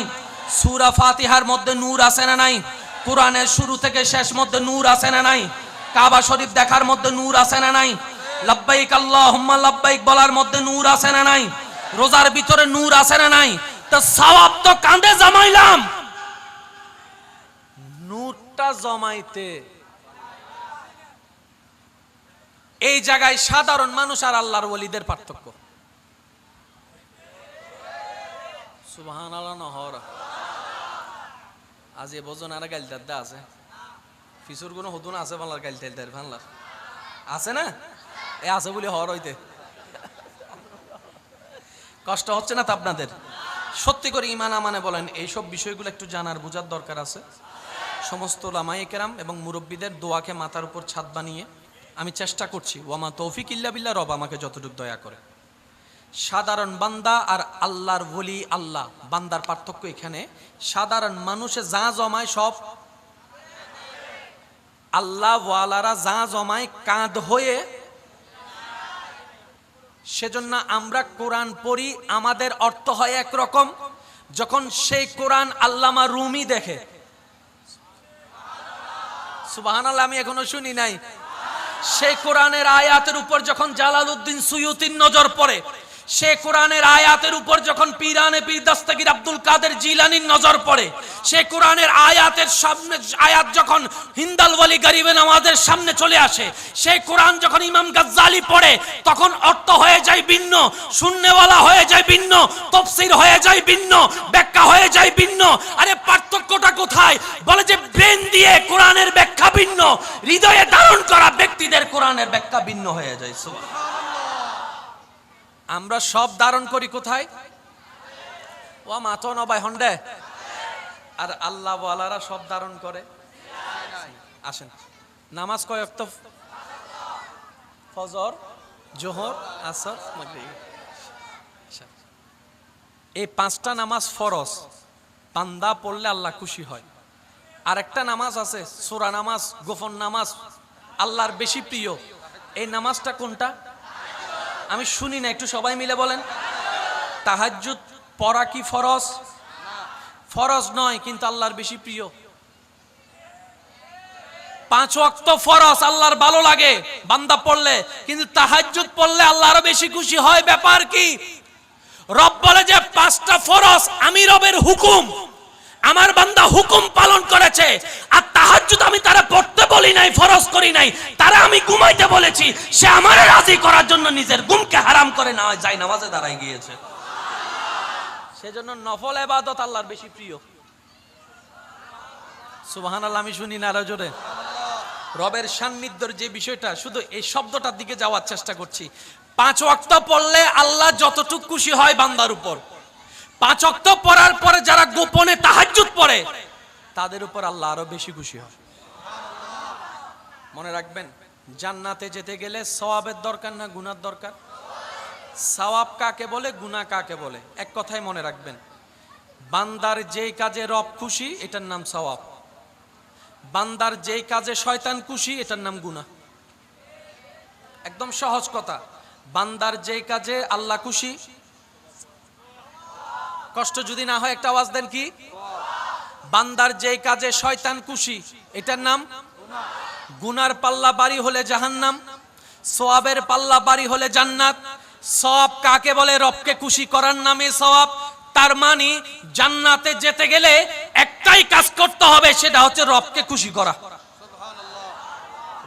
সূরা ফাতিহার মধ্যে নূর আছে না নাই? কোরআনের শুরু থেকে শেষ মধ্যে নূর আছে না নাই? কাবা শরীফ দেখার মধ্যে নূর আছে না নাই? লাব্বাইক আল্লাহুম্মা লাব্বাইক বলার মধ্যে নূর আছে না নাই? রোজার ভিতরে নূর আছে না নাই? তো সওয়াব তো কাঁধে জমাইলাম, নূরটা জমাইতে। এই জায়গায় সাধারণ মানুষ আর আল্লাহর ওলিদের পার্থক্য। সুবহানাল্লাহ নহর আজ এ বোঝন আর গাইল দাদা আছে, ফিসুর কোনো হতুন আছে বাংলার গাইল টাইল তার বাংলার আছে না? এ আছে বলে হর হইতে কষ্ট হচ্ছে না তো আপনাদের? সত্যি করে ইমান আমানে বলেন, এইসব বিষয়গুলো একটু জানার বোঝার দরকার আছে। সমস্ত উলামায়ে কেরাম এবং মুরব্বীদের দোয়াকে মাথার উপর ছাদ বানিয়ে আমি চেষ্টা করছি, ওয়ামা তৌফিক ইল্লা বিল্লাহ, রব আমাকে যতটুকু দয়া করে। সাধারণ বান্দা আর আল্লাহর ওলি, আল্লাহ বান্দার পার্থক্য এখানে। সাধারণ মানুষে যা জমায় সব আল্লাহ ওয়ালারা যা জমায় কাঁধ হয়ে। সেজন্য আমরা কোরআন পড়ি, আমাদের অর্থ হয় একরকম, যখন সেই কোরআন আল্লামা রুমি দেখে। সুবহানাল্লাহ, আমি এখনো শুনি নাই। সেই কোরআনের আয়াতের উপর যখন জালালউদ্দিন সুয়ুতির নজর পড়ে, সে কোরআনের আয়াতের উপর যখন পীরানে পীর দস্তগীর আব্দুল কাদের জিলানির নজর পড়ে, সে কোরআনের আয়াতের সামনে আয়াত যখন হিন্দাল ওয়ালি গরিবে নামাজের সামনে চলে আসে, সেই কোরআন যখন ইমাম গাজ্জালি পড়ে, তখন অর্থ হয়ে যায় ভিন্ন, শূন্যওয়ালা হয়ে যায় ভিন্ন, তাফসীর হয়ে যায় ভিন্ন, ব্যাখ্যা হয়ে যায় ভিন্ন। আরে পার্থক্যটা কোথায়? বলে যে ব্রেন দিয়ে কোরআনের ব্যাখ্যা ভিন্ন, হৃদয়ে ধারণ করা ব্যক্তিদের কোরআনের ব্যাখ্যা ভিন্ন হয়ে যায়। আমরা সব ধারণ করি কোথায়? ও মাতো নবাই হন্ডে। আর আল্লাহ ওয়ালারা সব ধারণ করে। আসেন, নামাজ কয় ওয়াক্ত? ফজর, জোহর, আসর, মাগরিব। এই পাঁচটা নামাজ ফরজ, বান্দা পড়লে আল্লাহ খুশি হয়। আর একটা নামাজ আছে সূরা নামাজ, গোপন নামাজ, আল্লাহর বেশি প্রিয়। এই নামাজটা কোনটা? আমি শুনি না, একটু সবাই মিলে বলেন। তাহাজ্জুদ পড়া কি ফরজ? ফরজ নয়, কিন্তু আল্লাহর বেশি প্রিয়। 5 ওয়াক্ত ফরজ আল্লাহর ভালো লাগে বান্দা পড়লে, কিন্তু তাহাজ্জুদ পড়লে আল্লাহ আরো বেশি খুশি হয়। ব্যাপার কি? রব বলে যে 5টা ফরজ আমি রবের হুকুম, আমার বান্দা হুকুম পালন করেছে, আর তাহাজ্জুদ আমি তারা পড়তে বলি নাই, ফরজ করি নাই, তারা আমি ঘুমাইতে বলেছি। সে আমারে রাজি করার জন্য নিজের ঘুমকে হারাম করে না যায় নামাজে দাঁড়ায় গিয়েছে। সেজন্য নফল ইবাদত আল্লাহর বেশি প্রিয়। সুবহানাল্লাহ। আমি শুনি না আরো জোরে। রবের সান্নিধ্যের যে বিষয়টা, শুধু এই শব্দটার দিকে যাওয়ার চেষ্টা করছি। 5 ওয়াক্ত পড়লে আল্লাহ যতটুকু খুশি হয় বান্দার উপর, 5 ওয়াক্ত পড়ার পরে যারা গোপনে তাহাজ্জুদ পড়ে তাদের উপর আল্লাহ আরো বেশি খুশি হয়। মনে রাখবেন, জান্নাতে যেতে গেলে সওয়াবের দরকার না গুনার দরকার? সওয়াব কাকে বলে, গুনাহ কাকে বলে? এক কথাই মনে রাখবেন, বান্দার যেই কাজে রব খুশি এটার নাম সওয়াব, বান্দার যেই কাজে শয়তান খুশি এটার নাম গুনাহ। একদম সহজ কথা। বান্দার যেই কাজে আল্লাহ খুশি, কষ্ট যদি না হয় একটা আওয়াজ দেন কি? বান্দার যেই কাজে শয়তান খুশি এটার নাম গুনার পাল্লা বাড়ি হলে জাহান্নাম, সওয়াবের পাল্লা বাড়ি হলে জান্নাত। সওয়াব কাকে বলে? রবকে খুশি করার নামে সওয়াব। তার মানে জান্নাতে যেতে গেলে একটাই কাজ করতে হবে, সেটা হচ্ছে রবকে খুশি করা।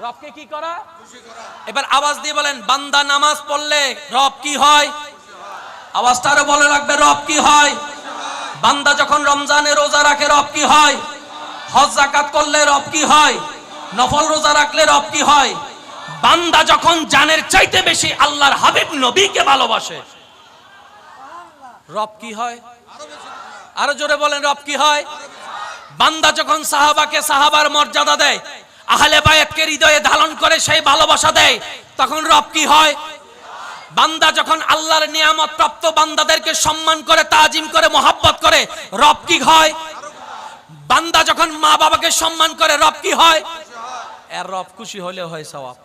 রবকে কি করা? খুশি করা। এবার আওয়াজ দিয়ে বলেন, বান্দা নামাজ পড়লে রব কি হয়? আওয়াজটা আরো বলে রাখবে, রব কি হয়? বান্দা যখন রমজানে রোজা রাখে রব কি হয়? হজ যাকাত করলে রব কি হয়? নফল রোজা রাখলে রব কি হয়? বান্দা যখন জানের চাইতে বেশি আল্লাহর হাবিব নবীকে ভালোবাসে রব কি হয়? আরো জোরে বলেন, রব কি হয়? বান্দা যখন সাহাবাকে সাহাবার মর্যাদা দেয়, আহলে বায়াতকে হৃদয়ে ধারণ করে সেই ভালোবাসা দেয়, তখন রব কি হয়? বান্দা যখন আল্লাহর নিয়ামত প্রাপ্ত বান্দাদেরকে সম্মান করে, তাজিম করে, মোহাব্বত করে, রব কি হয়? বান্দা যখন মা বাবাকে সম্মান করে, রব কি হয়? এর রব খুশি হলে হয় সওয়াব।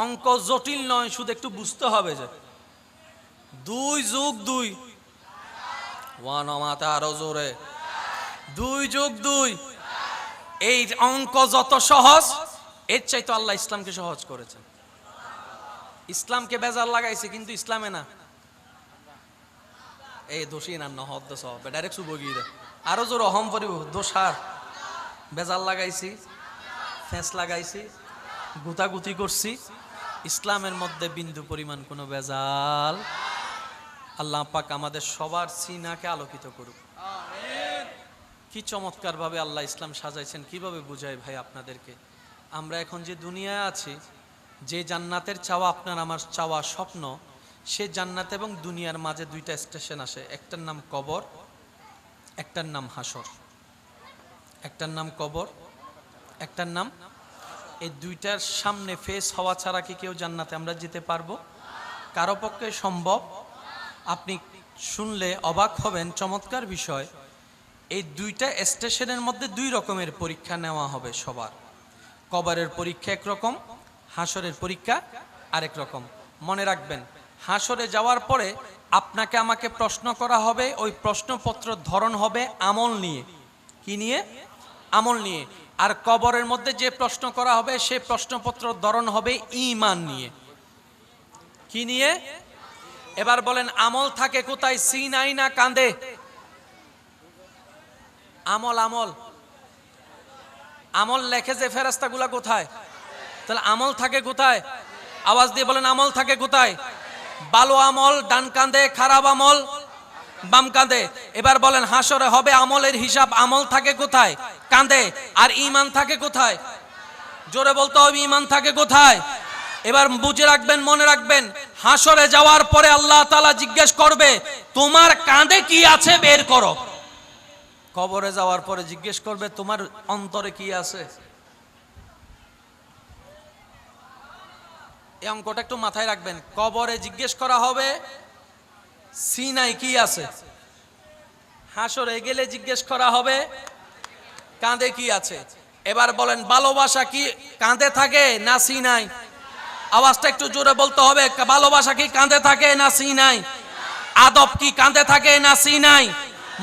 অঙ্ক জটিল নয়, শুধু একটু বুঝতে হবে যে 2 যোগ 2 ওয়ান মাথা আরো জোরে 2 যোগ 2। এই অঙ্ক যত সহজ, এর চাইতে আল্লাহ ইসলামকে সহজ করেছেন। ইসলামকে বেজার লাগাইছে, কিন্তু ইসলামে না। এই দোষী না নহদ দোষ ডাইরেক্ট সুবগিরে আরো জোর অহম পরিব দোষার বেজার লাগাইছি, ফেঁস লাগাইছি, গুতাগুতি করছি। ইসলামের মধ্যে বিন্দু পরিমাণ কোনো বেজাল। আল্লাহ পাক আমাদের সবার সিনাকে আলোকিত করুক। কি চমৎকার ভাবে আল্লাহ ইসলাম সাজাইছেন, কিভাবে বুঝাই ভাই আপনাদেরকে। আমরা এখন যে দুনিয়ায় আছি, যে জান্নাতের চাওয়া আপনার আমার চাওয়া স্বপ্ন, সে জান্নাত এবং দুনিয়ার মাঝে 2টা স্টেশন আসে। একটার নাম কবর, একটার নাম হাসর। একটার নাম কবর, একটার নাম। এই 2টার সামনে ফেস হওয়া ছাড়া কি কেউ জান্নাতে আমরা যেতে পারবো? কারো পক্ষে সম্ভব? আপনি শুনলে অবাক হবেন, চমৎকার বিষয়। এই 2টা স্টেশনের মধ্যে 2 রকমের পরীক্ষা নেওয়া হবে সবার। কবরের পরীক্ষা একরকম, হাসরের পরীক্ষা আরেক রকম। মনে রাখবেন, হাসরে যাওয়ার পরে আপনাকে আমাকে প্রশ্ন করা হবে, ওই প্রশ্নপত্র ধরন হবে আমল নিয়ে। কি নিয়ে? আমল নিয়ে। আর কবরের মধ্যে যে প্রশ্ন করা হবে সেই প্রশ্নপত্র ধরন হবে ঈমান নিয়ে। কি নিয়ে? এবার বলেন, আমল থাকে কোথায়? সিনাই না কাঁধে? আমল আমল আমল লেখে যে ফেরেশতাগুলা কোথায়? তাহলে আমল থাকে কোথায়? আওয়াজ দিয়ে বলেন, আমল থাকে কোথায়? ভালো আমল ডান কাঁধে, খারাপ আমল বাম কাঁধে। এবার বলেন, হাসরে হবে আমলের হিসাব, আমল থাকে কোথায়? কাঁধে। আর ঈমান থাকে কোথায়? জোরে বলতে হবে, ঈমান থাকে কোথায়? এবার বুঝে রাখবেন, মনে রাখবেন, হাসরে যাওয়ার পরে আল্লাহ তাআলা জিজ্ঞেস করবে, তোমার কাঁধে কি আছে বের করো। কবরে যাওয়ার পরে জিজ্ঞেস করবে, তোমার অন্তরে কি আছে। এই অঙ্কটা একটু মাথায় রাখবেন। কবরে জিজ্ঞেস করা হবে সিনায় কি আছে, হাসরে গেলে জিজ্ঞেস করা হবে কাঁধে কি আছে। এবার বলেন, ভালোবাসা কি কাঁধে থাকে না সিনায়? আওয়াজটা একটু জোরে বলতে হবে। ভালোবাসা কি কাঁধে থাকে না সিনায়? আদব কি কাঁধে থাকে না সিনায়?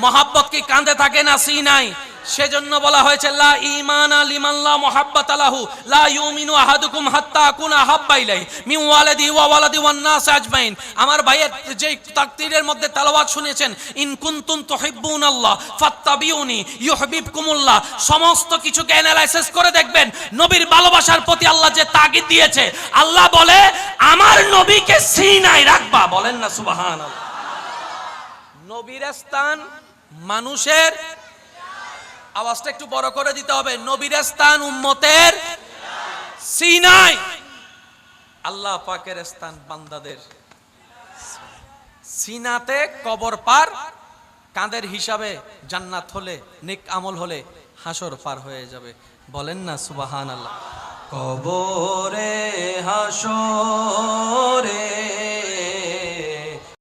মহাব্বত কি কাঁধে থাকে না সিনায়? সেজন্য বলা হয়েছে লা ঈমানা লিমান লা মুহাব্বাতা লাহু লা ইউমিনু আহাদুকুম হাত্তা আকুনা হাব্বা ইলাইহি মিন ওয়ালাদি ওয়া ওয়ালাদি ওয়ান নাস আজমাইন। আমার ভাইয়ের যে তাকদীরের মধ্যে তেলাওয়াত শুনেছেন, ইন কুনতুম তুহিব্বুনাল্লাহ ফাত্তাবিউনি ইউহিব্বুকুমুল্লাহ, সমস্ত কিছুকে অ্যানালাইসিস করে দেখবেন নবীর ভালোবাসার প্রতি আল্লাহ যে তাগিদ দিয়েছে। আল্লাহ বলে আমার নবীকে সিনায় রাখবা, বলেন না সুবহানাল্লাহ। নবীর স্থান মানুষের, আওয়াজটা একটু বড় করে দিতে হবে, নবীর স্থান উম্মতের সিনায়, আল্লাহ পাকের স্থান বান্দাদের সিনাতে। কবর পার কাঁধের হিসাবে জান্নাত হলে, নেক আমল হলে হাসর পার হয়ে যাবে, বলেন না সুবহানাল্লাহ। কবরে হাসরে